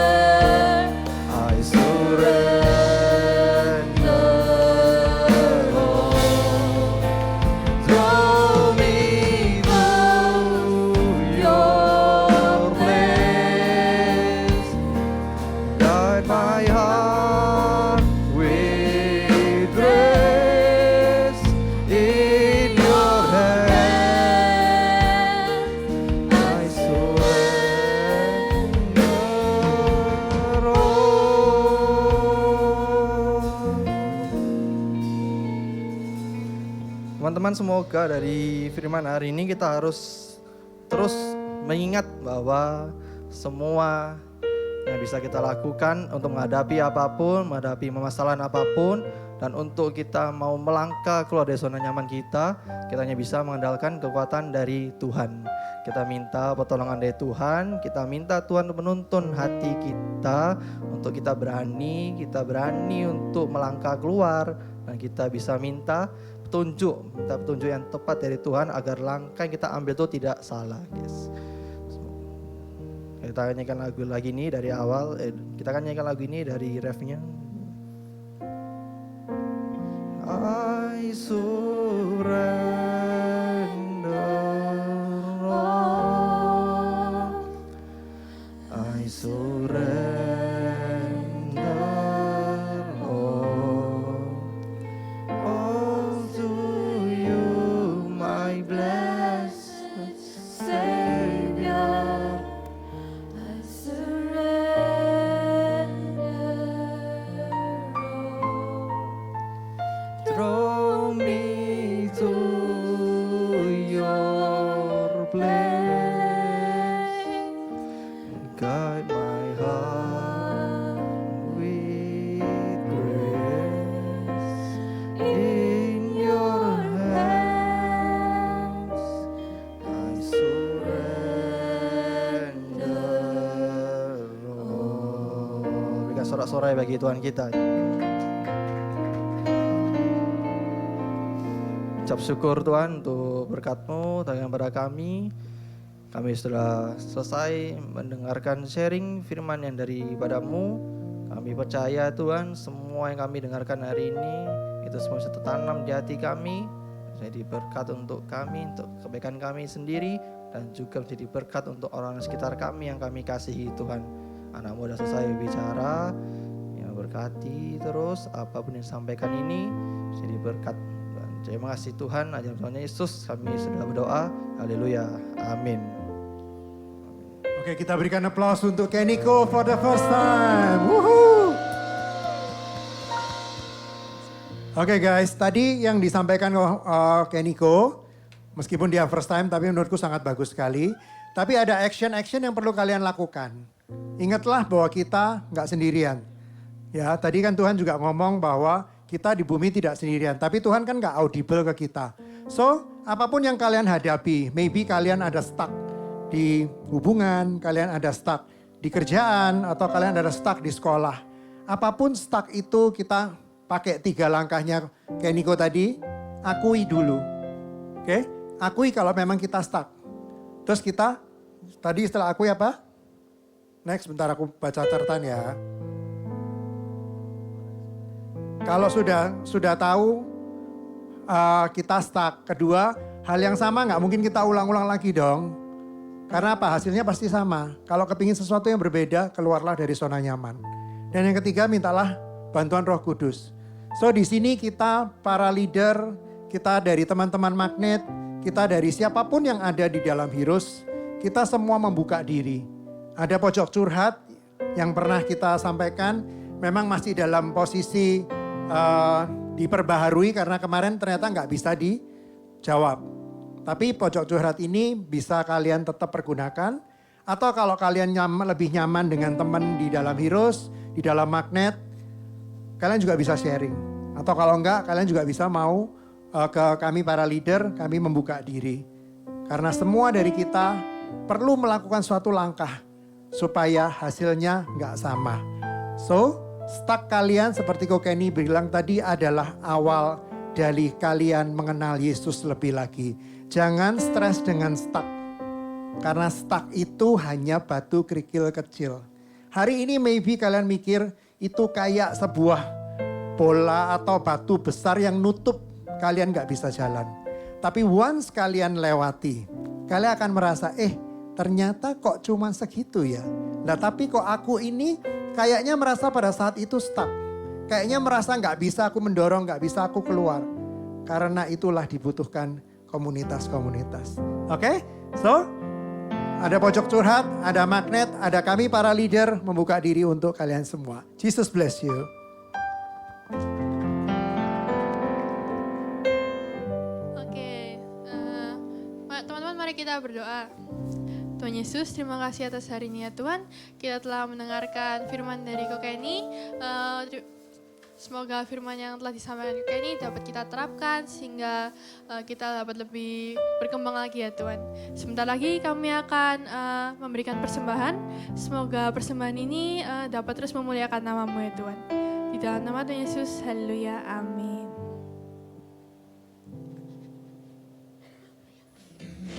I surrender all. Draw me to your place, guide my heart with grace. In your hand I surrender all. Teman-teman, semoga dari firman hari ini kita harus terus mengingat bahwa semua yang bisa kita lakukan untuk menghadapi apapun, menghadapi permasalahan apapun, dan untuk kita mau melangkah keluar dari zona nyaman kita hanya bisa mengandalkan kekuatan dari Tuhan. Kita minta pertolongan dari Tuhan, kita minta Tuhan untuk menuntun hati kita, untuk kita berani untuk melangkah keluar, dan kita bisa minta petunjuk yang tepat dari Tuhan agar langkah yang kita ambil itu tidak salah, guys. Kita nyanyikan lagu lagi ini dari awal, kita akan nyanyikan lagu ini dari refnya. I surrender all. I surrender all to you, my blessed Savior. I surrender all. Draw me to your place, guide my heart with grace. In your hands I surrender all. Berikan sorak-sorai bagi Tuhan kita. Ucap syukur Tuhan untuk berkat-Mu tangan pada kami. Kami sudah selesai mendengarkan sharing firman yang daripada-Mu. Kami percaya Tuhan semua yang kami dengarkan hari ini itu semua bisa tertanam di hati kami. Jadi berkat untuk kami, untuk kebaikan kami sendiri, dan juga menjadi berkat untuk orang sekitar kami yang kami kasihi Tuhan. Anak-Mu sudah selesai bicara, yang berkati terus apapun yang disampaikan ini jadi berkat. Terima kasih Tuhan, ajar Tuhan Yesus kami sudah berdoa. Haleluya. Amin. Oke, kita berikan aplaus untuk Keniko for the first time. Woohoo! Oke guys, tadi yang disampaikan Keniko, meskipun dia first time tapi menurutku sangat bagus sekali. Tapi ada action-action yang perlu kalian lakukan. Ingatlah bahwa kita nggak sendirian. Ya, tadi kan Tuhan juga ngomong bahwa kita di bumi tidak sendirian, tapi Tuhan kan gak audible ke kita. So, apapun yang kalian hadapi, maybe kalian ada stuck di hubungan, kalian ada stuck di kerjaan, atau kalian ada stuck di sekolah. Apapun stuck itu kita pakai 3 langkahnya Keniko tadi, akui dulu. Oke? Akui kalau memang kita stuck. Terus kita, tadi setelah akui apa? Next, bentar aku baca catatan ya. Kalau sudah tahu kita stuck. Kedua, hal yang sama nggak mungkin kita ulang-ulang lagi dong. Karena apa? Hasilnya pasti sama. Kalau kepingin sesuatu yang berbeda, keluarlah dari zona nyaman. Dan yang ketiga, mintalah bantuan Roh Kudus. So di sini kita para leader, kita dari teman-teman magnet, kita dari siapapun yang ada di dalam Heroes, kita semua membuka diri. Ada pojok curhat yang pernah kita sampaikan, memang masih dalam posisi diperbaharui karena kemarin ternyata nggak bisa dijawab. Tapi pojok curhat ini bisa kalian tetap pergunakan. Atau kalau kalian lebih nyaman dengan teman di dalam Heroes, di dalam magnet, kalian juga bisa sharing. Atau kalau enggak, kalian juga bisa mau ke kami para leader, kami membuka diri. Karena semua dari kita perlu melakukan suatu langkah supaya hasilnya nggak sama. So, stuck kalian seperti Ko Kenny bilang tadi adalah awal dari kalian mengenal Yesus lebih lagi. Jangan stres dengan stuck. Karena stuck itu hanya batu kerikil kecil. Hari ini maybe kalian mikir itu kayak sebuah bola atau batu besar yang nutup kalian gak bisa jalan. Tapi once kalian lewati, kalian akan merasa ternyata kok cuma segitu ya. Nah tapi kok aku ini kayaknya merasa pada saat itu stuck. Kayaknya merasa gak bisa aku mendorong, gak bisa aku keluar. Karena itulah dibutuhkan komunitas-komunitas. Oke? So, ada pojok curhat, ada magnet, ada kami para leader membuka diri untuk kalian semua. Jesus bless you. Oke, teman-teman mari kita berdoa. Tuhan Yesus, terima kasih atas hari ini ya Tuhan. Kita telah mendengarkan firman dari Ko Kenny. Semoga firman yang telah disampaikan Ko Kenny dapat kita terapkan sehingga kita dapat lebih berkembang lagi ya Tuhan. Sebentar lagi kami akan memberikan persembahan. Semoga persembahan ini dapat terus memuliakan nama-Mu ya Tuhan. Di dalam nama Tuhan Yesus, haleluya, amin.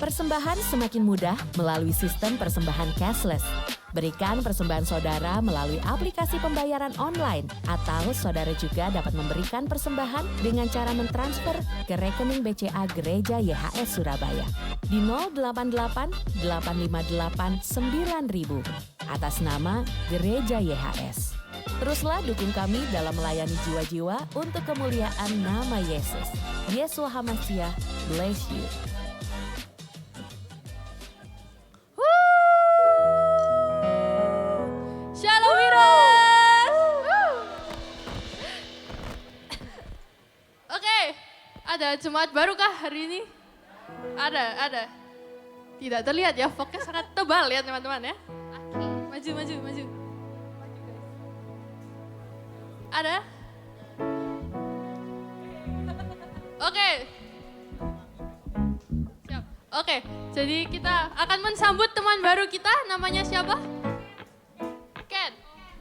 Persembahan semakin mudah melalui sistem persembahan cashless. Berikan persembahan saudara melalui aplikasi pembayaran online atau saudara juga dapat memberikan persembahan dengan cara mentransfer ke rekening BCA Gereja YHS Surabaya di 088 858 9000 atas nama Gereja YHS. Teruslah dukung kami dalam melayani jiwa-jiwa untuk kemuliaan nama Yesus. Yesua HaMashiach, bless you. Shalom Heroes. Oke, ada jemaat barukah hari ini? Ada. Tidak terlihat ya, fognya sangat tebal ya teman-teman ya. Maju. Ada? Oke. Siap. Oke, jadi kita akan mensambut teman baru kita, namanya siapa?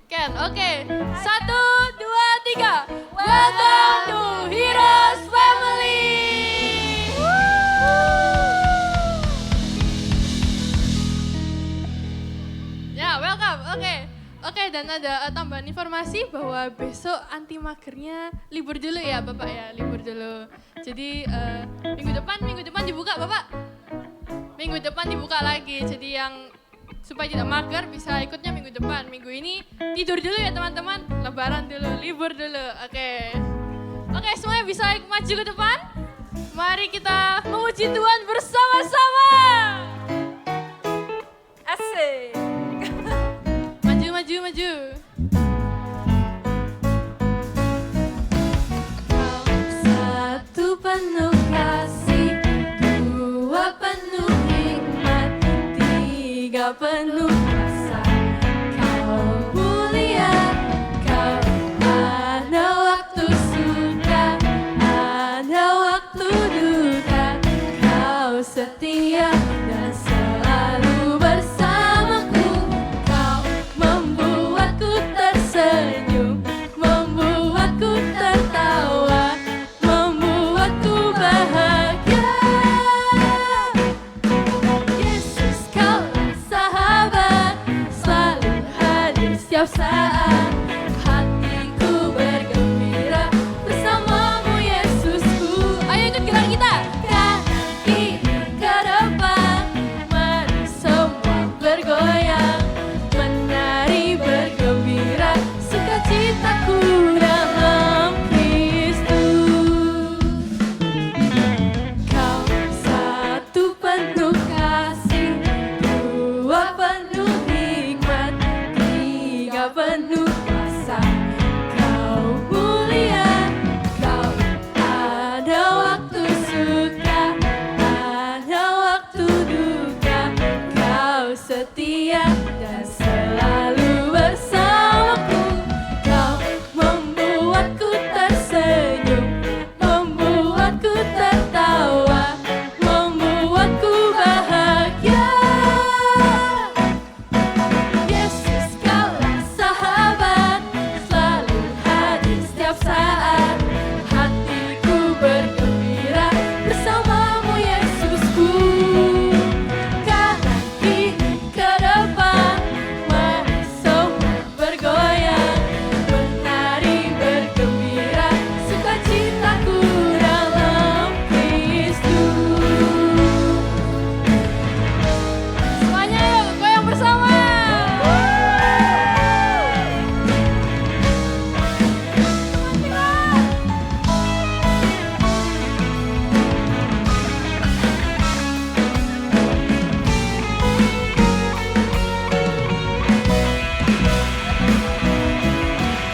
Ken, oke. 1, 2, 3. Welcome to Heroes Family. Ya, welcome. Oke, dan ada tambahan informasi bahwa besok anti magernya libur dulu ya Bapak ya, libur dulu. Jadi minggu depan dibuka Bapak. Minggu depan dibuka lagi. Jadi yang supaya tidak mager bisa ikutnya minggu depan. Minggu ini tidur dulu ya teman-teman, lebaran dulu, libur dulu. Oke, semuanya bisa maju ke depan. Mari kita memuji Tuhan bersama-sama. Asik. Maju. Kau satu penuh kasih, dua penuh hikmat, tiga penuh rasa. Kau mulia, kau ada waktu suka, ada waktu duka. Kau setia dan selalu bersamaku. Kau membuatku tersenyum, membuatku tertawa, membuatku bahagia. Yesus, Kaulah sahabat, selalu hadir setiap saat. Hatiku bergembira bersamamu Yesusku. Ayo ikut gerak kita. Kanan kiri ke depan, mari semua bergoyang, menari bergembira, sukacitaku dalam Kristus. Kau satu penuh kasih, dua penuh hikmat, tiga penuh rasa. Kau mulia, kau ada waktu suka, ada waktu duka. Kau setia dan selalu bersamaku. Kau membuatku tersenyum, membuatku tertawa, membuatku bahagia. Yesus, Kaulah sahabat, selalu hadir setiap saat. Hatiku bergembira bersamamu Yesusku. Kanan kiri ke depan, mari semua bergoyang, menari bergembira, sukacitaku dalam Kristus. Semuanya yuk goyang bersama.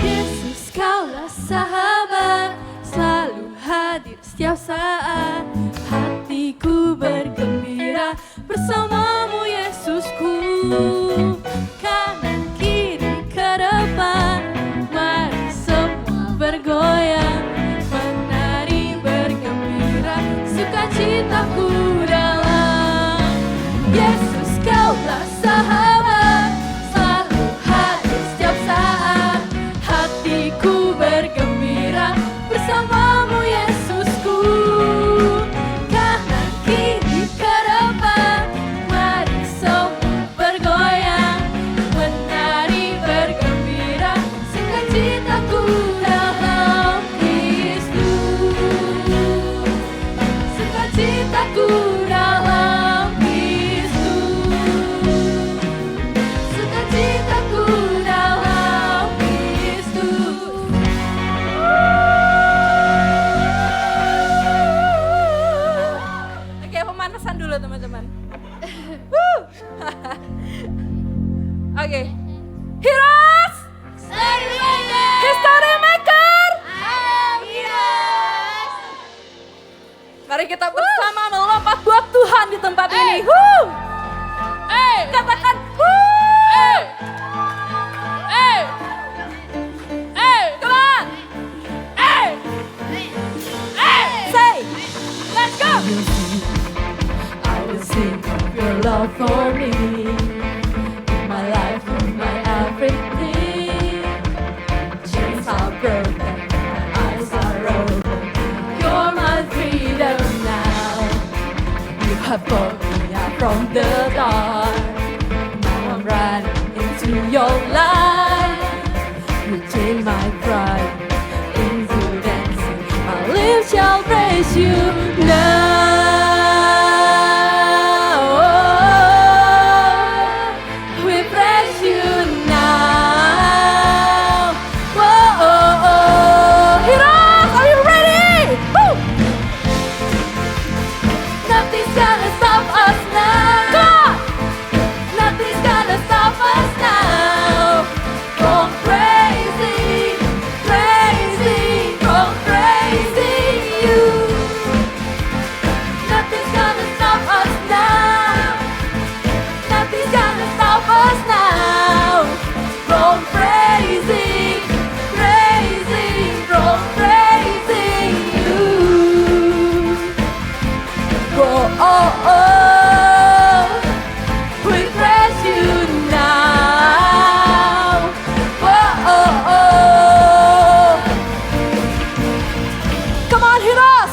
Yesus, Kaulah sahabat, selalu hadir setiap saat. Hatiku bergembira bersamamu Yesusku. Kanan kiri ke depan, mari semua bergoyang, menari bergembira, sukacitaku dalam Yesus. Kaulah sahabat, selalu hadir setiap saat. Hatiku bergembira bersamamu Yesusku. Kanan kiri ke depan, ini. Katakan, come on. Say, let's go. I will sing of your love for me. In my life, in my everything. Chains are broken, my eyes are open. You're my freedom now. You have brought me out from the dark. Now I'm running into your light. You take my pride into dancing. My lips shall praise you now. We praise you now. Whoa, Heroes, are you ready? Woo! Nothing's gonna stop us now. Come on! Nothing's gonna stop us now. From praising, praising, from praising you. Nothing's gonna stop us now. Nothing's gonna stop us now. From praising, praising, from praising you. We praise you now. Come on, Heroes.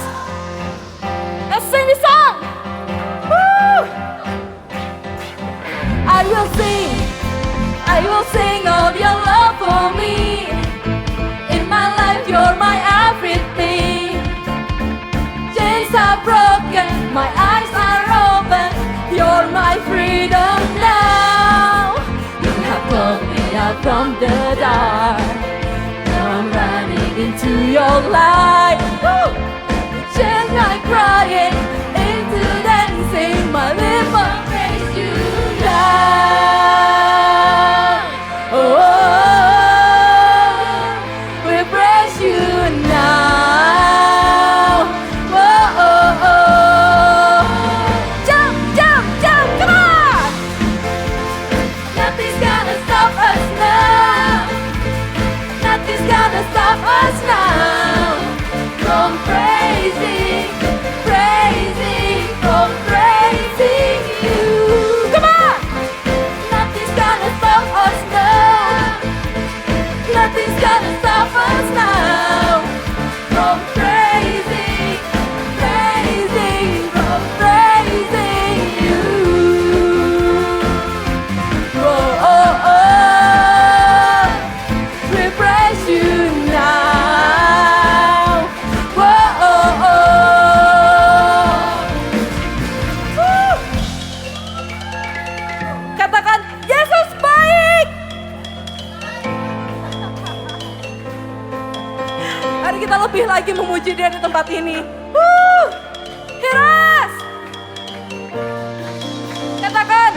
Let's sing this song. Woo! I will sing of your love for me. In my life, you're my everything. Chains are broken, my eyes are open. You're my freedom now. You have pulled me out from the dark. Now I'm running into your light. Woo! You change my crying into dancing. My lips will praise you now. We praise you now. Jump, jump, jump, come on! Nothing's gonna stop us now. Nothing's gonna stop us now. From praising, praising, from praising you. Come on! Nothing's gonna stop us now. Nothing's gonna stop us now. From praising, praising, from praising you. We praise you now. Woo! Katakan, Yesus baik. Mari kita lebih lagi memuji Dia di tempat ini. Heroes! Katakan,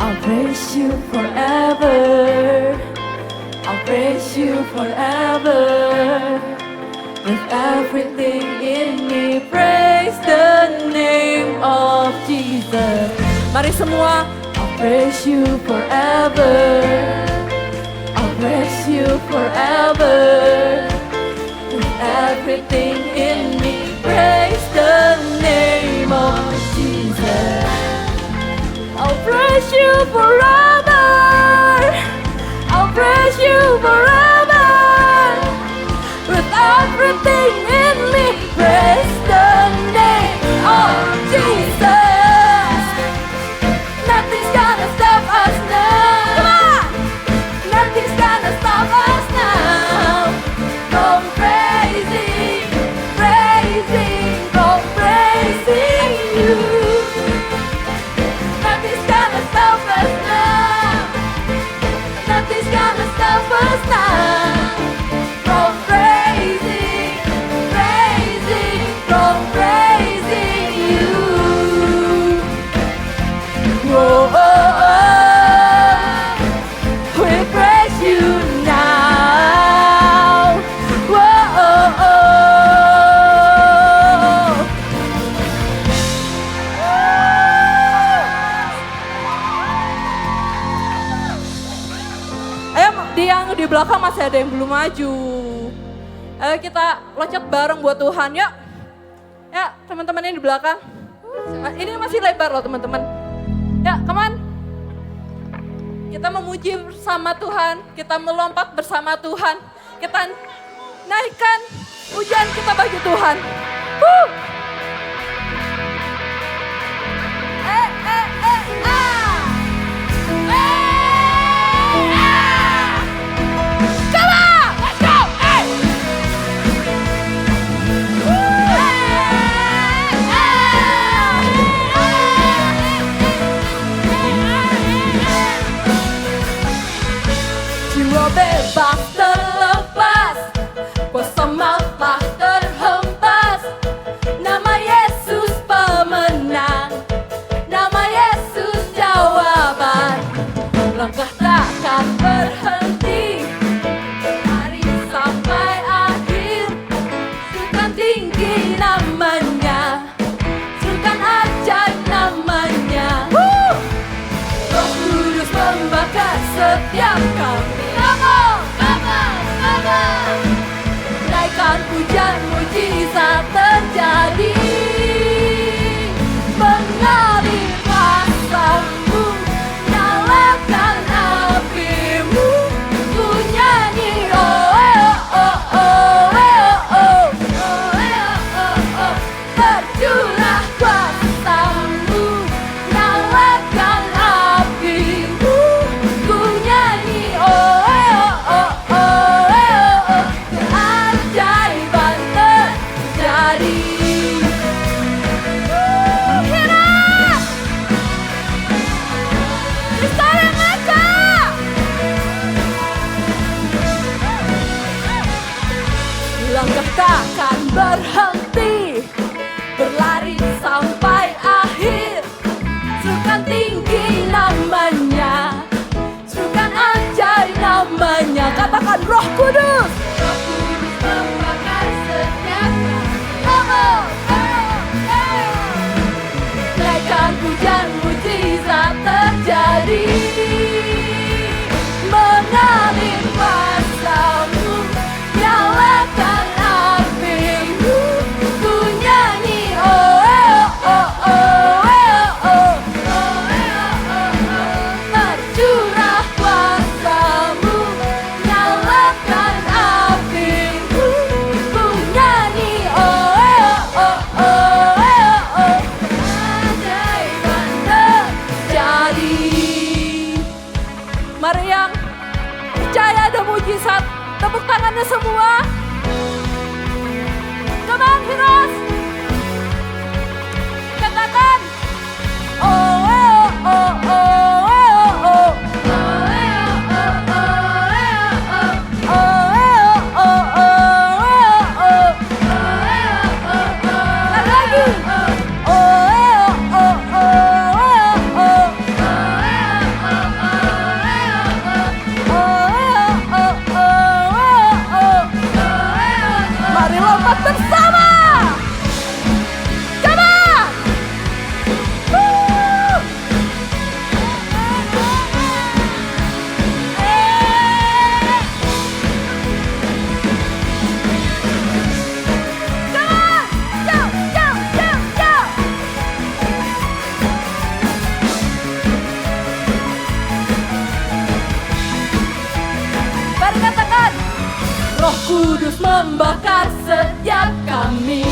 I'll praise you forever. I'll praise you forever. With everything in me, praise the name of Jesus. Mari semua, I'll praise you forever. I'll praise you forever. With everything in me, praise the name of Jesus. I'll praise you forever. I'll praise you forever. With everything in me, praise the name of Jesus. Nothing's gonna stop us now. Come on! Nothing's gonna stop us now. From praising, praising, from praising you. Nothing's gonna stop us now. Jadi yang di belakang masih ada yang belum maju. Ayo kita loncat bareng buat Tuhan, yuk. Ya, teman-teman yang di belakang. Ini masih lebar loh teman-teman. Ya, come on. Kita memuji bersama Tuhan, kita melompat bersama Tuhan. Kita naikkan pujian kita bagi Tuhan. Jiwa bebas terlepas, kuasa maut telah terhempas. Nama Yesus pemenang, nama Yesus jawaban. Langkah takkan berhenti, hari sampai akhir. Serukan tinggi namanya, serukan ajaib namanya. Roh Kudus membakar setiap kami. Naikkan pujian mujizat terjadi, mengalir kuasa-Mu, nyalakan api-Mu, ku nyanyi oh oh oh oh oh oh oh, tercurah kuasa-Mu, nyalakan api-Mu, ku nyanyi oh oh oh oh, keajaiban terjadi. Langkah takkan berhenti, berlari sampai akhir. Serukan tinggi namanya, serukan ajaib namanya. Katakan Roh Kudus. Roh Kudus membakar setiap naikkan pujian mujizat terjadi, mengalir kuasa-Mu, nyalakan api-Mu, ku nyanyi oh oh oh oh oh, tercurah kuasa-Mu, nyalakan api-Mu, ku nyanyi oh oh oh oh, keajaiban terjadi. Mari yang percaya ada mujizat, tepuk tangannya semua. Come on, Heroes. Katakan oh oh oh oh oh oh, lagi mari lompat bersama. Come on. Mari katakan, Roh Kudus membakar setiap kami.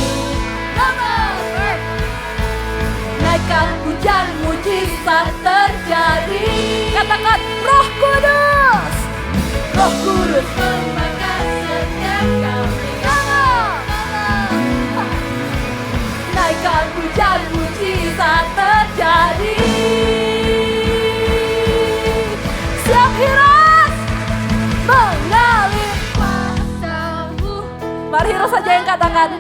Naikkan pujian mujizat terjadi. Katakan Roh Kudus. Roh Kudus membakar setiap kami. Naikkan pujian mujizat terjadi. Siap Heroes, mengalir kuasa-Mu. Mari Heroes saja yang katakan.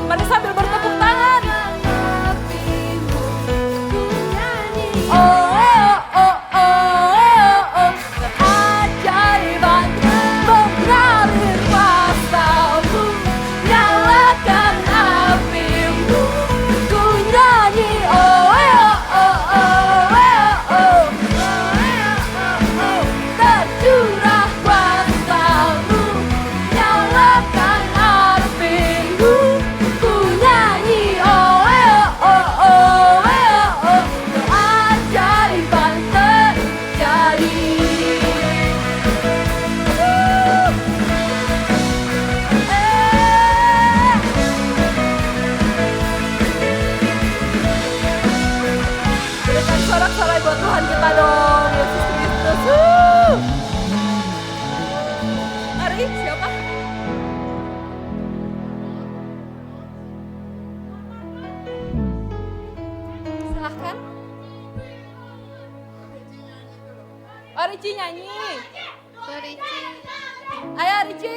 Mari sambil bertepuk tangan. Keajaiban mengalir kuasa-Mu, nyala Ricci nyanyi. Rici. Ayo Ricci.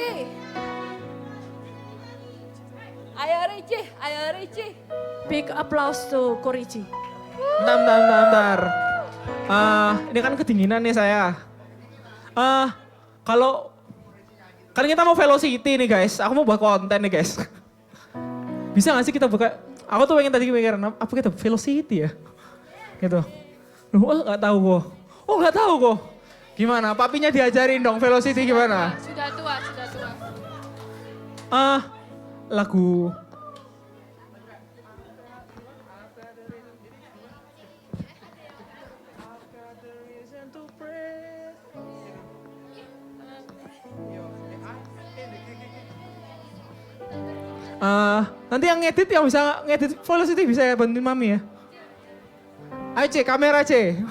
Ayo Ricci, ayo Ricci. Big applause to Ko Ricci. Bentar. Ini kan kedinginan nih saya. Kalau kan kita mau velocity nih guys, aku mau buat konten nih guys. Bisa gak sih kita buka? Aku tuh pengen tadi mikirin apa kita velocity ya, gitu. Nggak tahu kok. Nggak tahu kok. Gimana? Papinya diajarin dong velocity gimana? Sudah tua, sudah tua. Lagu. Nanti yang ngedit yang bisa ngedit velocity bisa ya bantuin mami ya. Ayo C, kamera C.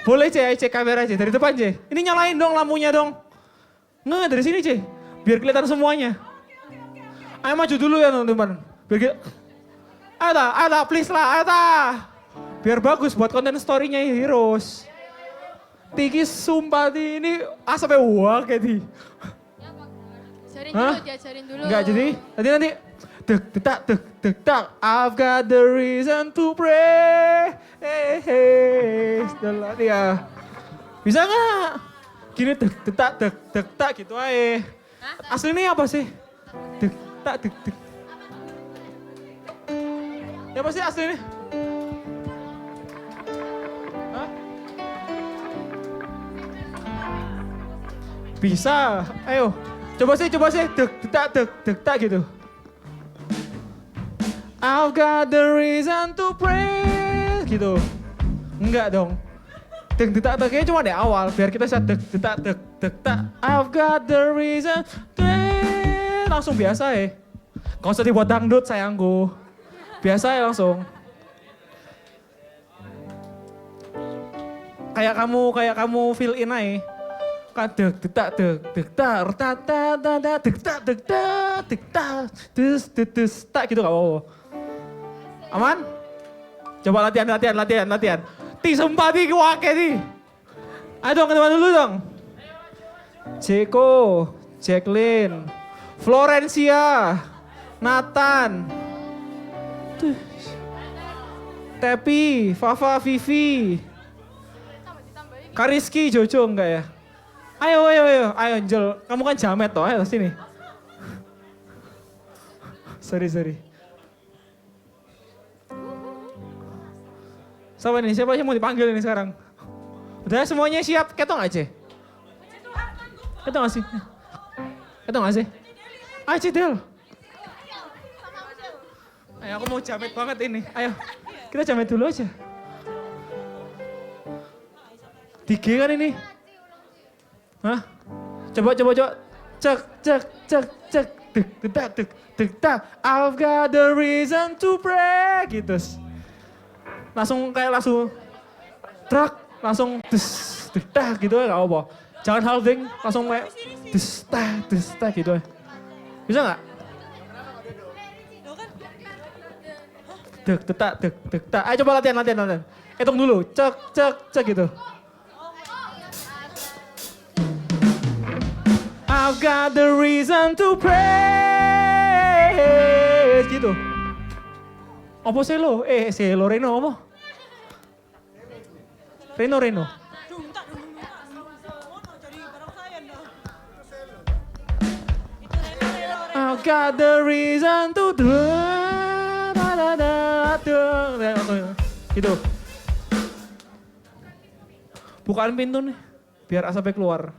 Boleh C, ayo C kamera C dari depan C. Ini nyalain dong lampunya dong. Nggak dari sini C, biar kelihatan semuanya. Ayo maju dulu ya teman-teman. Biar ayo ta, please lah, ayo ta. Biar bagus buat konten story-nya Heroes. Tiki sumpah ini asapnya wah kayak di. Ajarin dulu, diajarin dulu. Enggak jadi, nanti dek tak. I've got the reason to pray. Setelah dia. Bisa nggak? Gini dek tak gitu aja. Aslinya apa sih? Dek. Ya apa sih aslinya? Hah? Bisa, ayo. Coba sih, dek tak gitu. I've got the reason to pray, gitu. Enggak dong. Dek tak kayaknya cuma di awal, biar kita bisa dek tak. I've got the reason to langsung biasa ya. Gak usah dibuat dangdut sayangku. Biasa ya langsung. Kayak kamu fill in aja. Dek tak gitu gak apa-apa. Aman? Coba latihan. Ti sumpah ti wake ti. Ayo dong ketemuan dulu dong. Ceko, Jacqueline, Florencia, Nathan, Tepi, Fafa, Vivi, Kariski, Jojo enggak ya? Ayo Angel, kamu kan jamet toh, ayo sini. Sorry. Siapa yang mau dipanggil ini sekarang? Udah semuanya siap, ketong aja. Ketong gak sih? Ayo Cidel. Ayo aku mau jamet banget ini, ayo. Kita jamet dulu aja. 3 kan ini? Hah? Coba. Cek. Dek tak. I've got the reason to pray. Gitu. Langsung truk, langsung dek tak gitu ya gak apa. Jangan halving, langsung kayak des tak gitu ya. Bisa gak? Dek tak. Ayo coba latihan. Hitung dulu, cek gitu. I've got the reason to pray. Gitu. Apa selo? Selo Reno apa? Reno. I've got the reason to gitu. Bukaan pintu nih, biar asapnya keluar.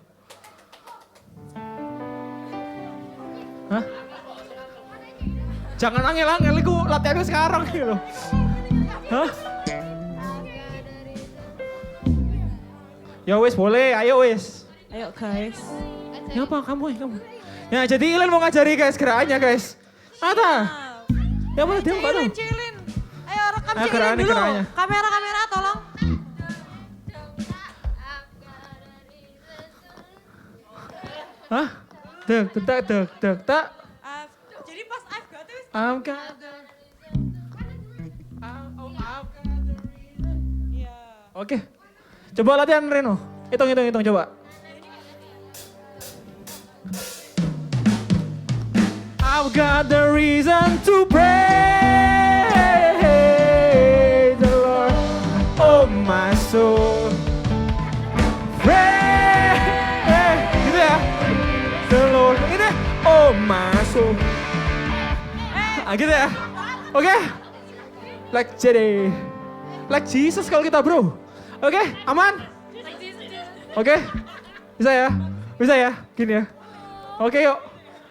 Hah? Jangan angel-angel, itu latihannya sekarang gitu. Hah? Ya wes boleh, ayo wes. Ayo guys. Ya apa kamu? Ya jadi Ilan mau ngajari guys gerakannya guys. Ada. Ya boleh dia enggak dong. Cilin. Ayo rekam Ayo, Cilin dulu. gerakannya. Kamera tolong. Hah? Dek tak. Jadi pas I've got it. I've got the reason. Iya. Oke. Coba latihan Reno. Hitung coba. I've got the reason to praise the Lord, oh my soul. Praise, gitu ya. The Lord, ini, oh my soul. Gitu ya. Oke? Like jadi, like Jesus kalau kita bro. Oke, aman? Oke, bisa ya, gini ya. Oke yuk,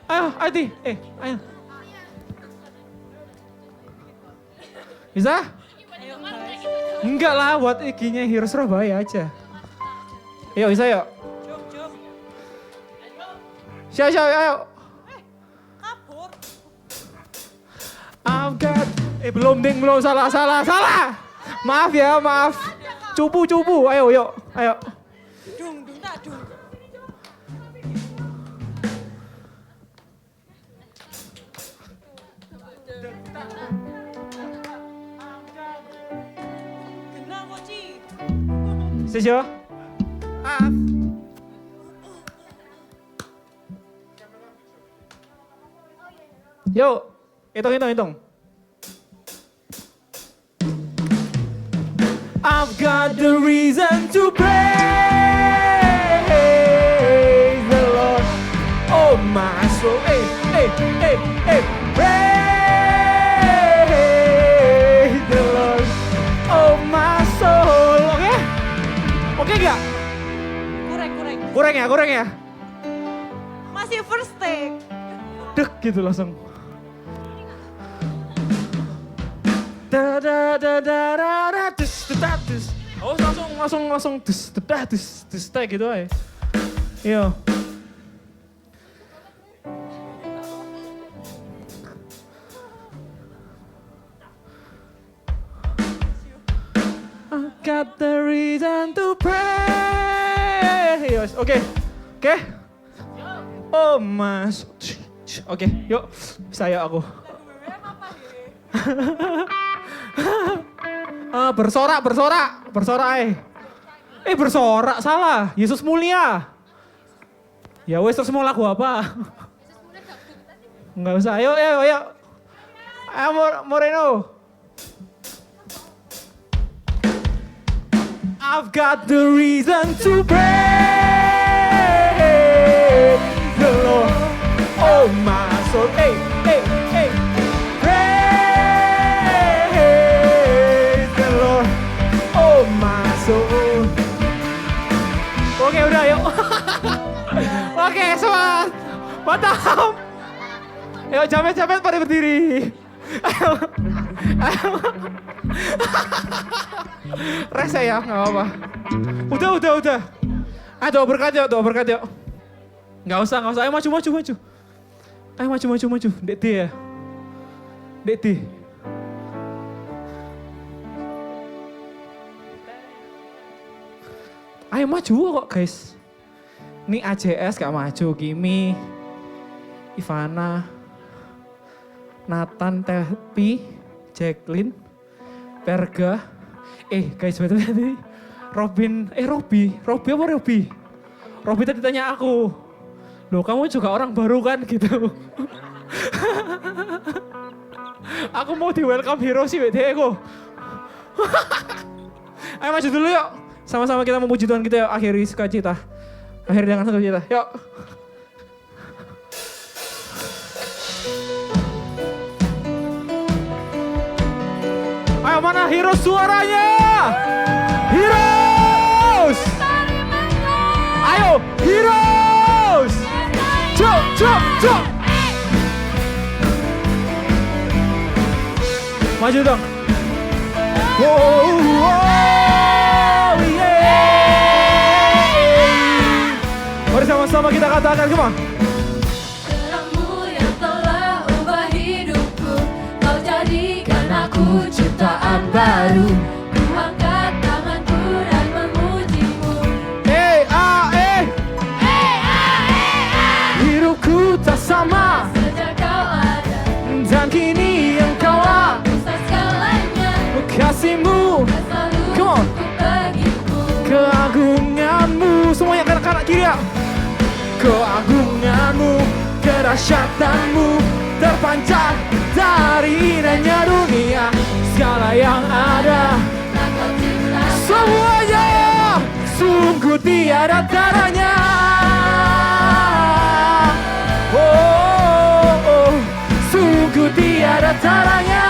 ayo Ati, ayo. Bisa? Enggak lah, buat ikinya Hero Surabaya aja. Yuk, bisa yuk. Siap, ayo. I've got, belum salah. Maaf ya, maaf. Cupu, ayo, yuk, ayo. Sesyo. Yuk, hitung. I've got the reason to praise the Lord, oh my soul. Praise the Lord, oh my soul. Oke gak? Kurang ya? Masih first take. Dek gitu langsung. Oh langsung dus gitu aja. Iya. I got the reason to pray. Oke. Oh mas. Oke, yuk. Bisa ya aku. Bersorak. Bersorak salah. Yesus mulia. Ya wes terus mau lagu apa? Enggak usah. Ayo. Ayo Moreno. I've got the reason to praise the Lord, oh my soul. Praise the Lord, oh my soul. Oke, udah yuk. Oke, semangat. Mantap. Yuk, jamet-jamet pada berdiri. Ayo. Rese ya, gak apa-apa. Udah. Doa berkat yuk. Gak usah. Ayo maju. Ayo maju. Dek D ya. Dek D. Ayo maju kok guys. Ini AJS gak maju, Kimi, Ivana, Nathan, Tepi, Jacqueline, Perga. Guys, betul tadi Robin tadi tanya aku, loh kamu juga orang baru kan gitu. Aku mau di welcome hero sih aku. Ayo maju dulu yuk, sama-sama kita memuji Tuhan kita yuk, akhiri sukacita. Akhir dengan sukacita, yuk. Ayo mana hero suaranya? Heroes! Ayo heroes! Cuk! Maju dong. Mari sama-sama kita katakan, come on. Terangmu yang telah ubah hidupku, kau jadikan aku ciptaan baru. Ku angkat tanganku dan memujimu. Hidupku tak sama Sejak kau ada, dan kini engkau lah. pusat segalanya. Kasihmu, Selalu come on, cukup bagiku. ke kanan kiri ya. Keagunganmu, kedahsyatanmu terpancar dari indahnya dunia. Segala yang ada, semuanya sungguh tiada taranya. Oh, sungguh tiada taranya.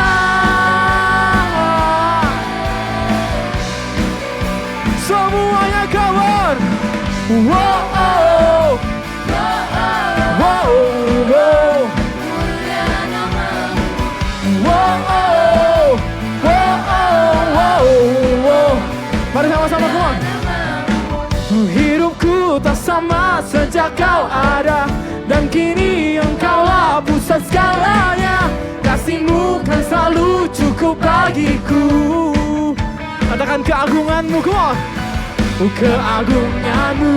Semuanya kawan. Wow, wow, wow, wow. Mari sama-sama kawan. Hidupku tak sama sejak kau ada, dan kini engkaulah pusat segalanya. Kasihmu kan selalu cukup bagiku. Katakan keagunganmu, come on. Keagunganmu,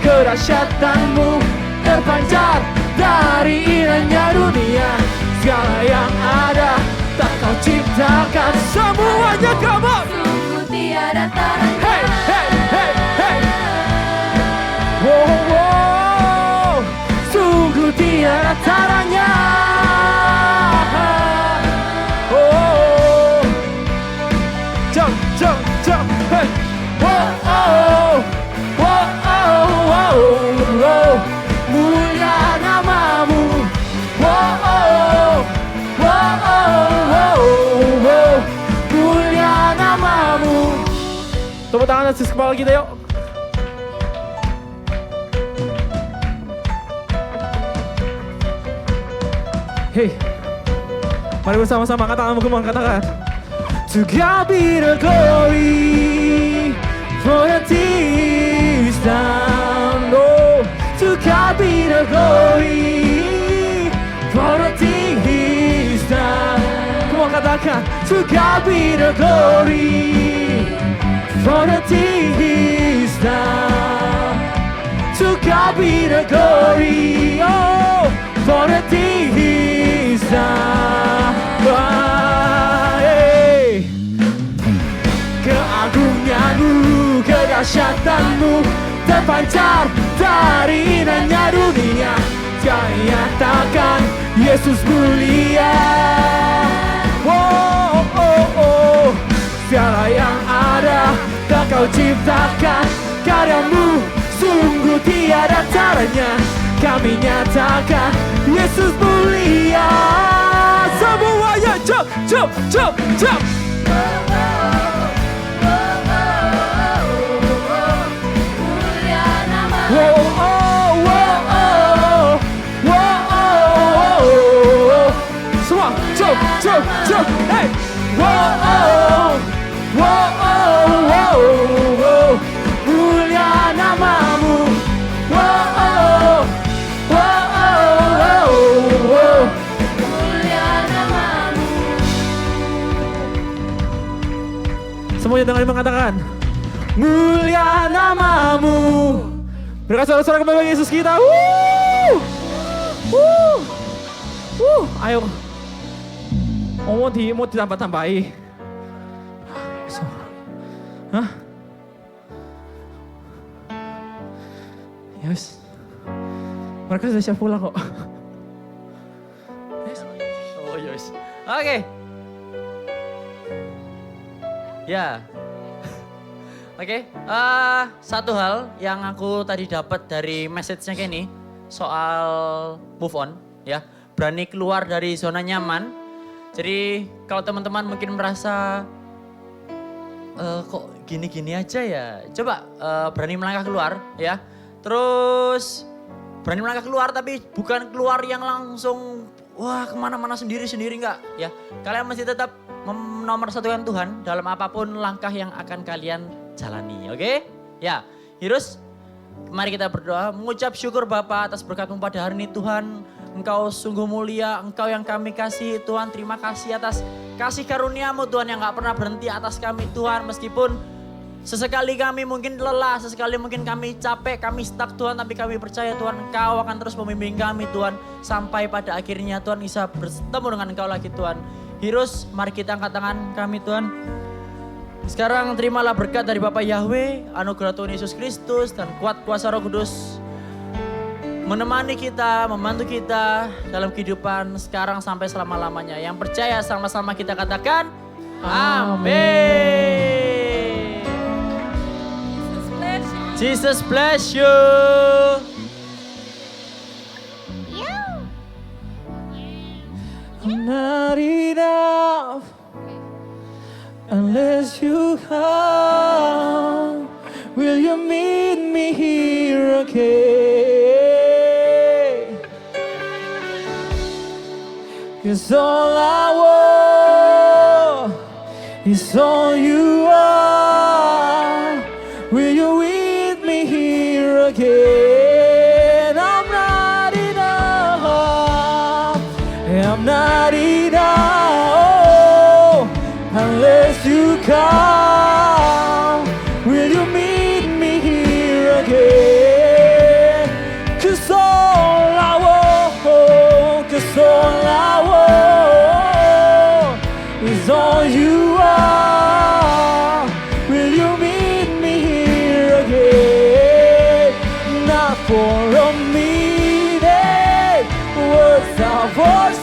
kedahsyatanmu terpancar dari indahnya dunia. Segala yang ada tak kau ciptakan, semuanya come on. Sungguh tiada taranya. Hey, hey, hey, hey. Wow, wow. Sungguh tiada taranya. Oh, jump, jump, jump, hey. Wow, oh, wow, oh, wow, wow. Mulia namamu. Wow, oh, wow, oh, wow, wow. Mulia namamu. Tepuk tangan atas kepala kita yuk. Hey, mari bersama-sama katakan, katakan. To God be the glory for the things done. Oh, to God be the glory for the things done. Come on, katakan. To God be the glory for the things done. To God be the glory, oh, for the things done. Hey. Keagunganmu, kedahsyatanmu terpancar dari indahnya dunia. Kau nyatakan Yesus mulia. Oh, oh, oh. Segala yang ada tak kau ciptakan, karyamu sungguh tiada taranya. Kami nyatakan Yesus mulia. Semuanya jump, jump, jump, jump. Wow, oh, wow, oh, wow, oh. Semua jump, jump, jump. Hey, wow, oh, wow, oh, wow, oh. Mulia namamu. Wow, oh, wow, oh, wow. Mulia namamu. Semuanya dengan mengatakan mulia namamu. Berkat saudara-saudara kembali bagi Yesus kita. Ayo. Mau ditambah-tambahi. Hah? Yes. Mereka sudah siap pulang kok. Yes. Oh yes. Oke. Ya. Oke, satu hal yang aku tadi dapat dari message-nya Kenny soal move on, ya, berani keluar dari zona nyaman. Jadi kalau teman-teman mungkin merasa kok gini-gini aja ya, coba berani melangkah keluar, ya. Terus berani melangkah keluar tapi bukan keluar yang langsung wah kemana-mana sendiri-sendiri enggak, ya. Kalian mesti tetap menomorsatukan Tuhan dalam apapun langkah yang akan kalian jalani, oke? Ya, Hirus, mari kita berdoa, mengucap syukur Bapa atas berkat-Mu pada hari ini Tuhan. Engkau sungguh mulia, Engkau yang kami kasih Tuhan. Terima kasih atas kasih karunia-Mu Tuhan yang gak pernah berhenti atas kami Tuhan. Meskipun sesekali kami mungkin lelah, sesekali mungkin kami capek, kami stuck Tuhan. Tapi kami percaya Tuhan Engkau akan terus membimbing kami Tuhan. Sampai pada akhirnya Tuhan bisa bertemu dengan Engkau lagi Tuhan. Hirus, mari kita angkat tangan kami Tuhan. Sekarang terimalah berkat dari Bapa Yahweh, anugerah Tuhan Yesus Kristus, dan kuat kuasa Roh Kudus menemani kita, membantu kita dalam kehidupan sekarang sampai selama-lamanya. Yang percaya sama-sama kita katakan, amin. Jesus bless you. I'm not enough unless you come. Will you meet me here again? 'Cause all I want is all you are. Will you meet me here again? I'm not enough. I'm not enough unless you come. Will you meet me here again? 'Cause all I want, 'cause all I want is all you are. Will you meet me here again? Not for a minute, words of worship.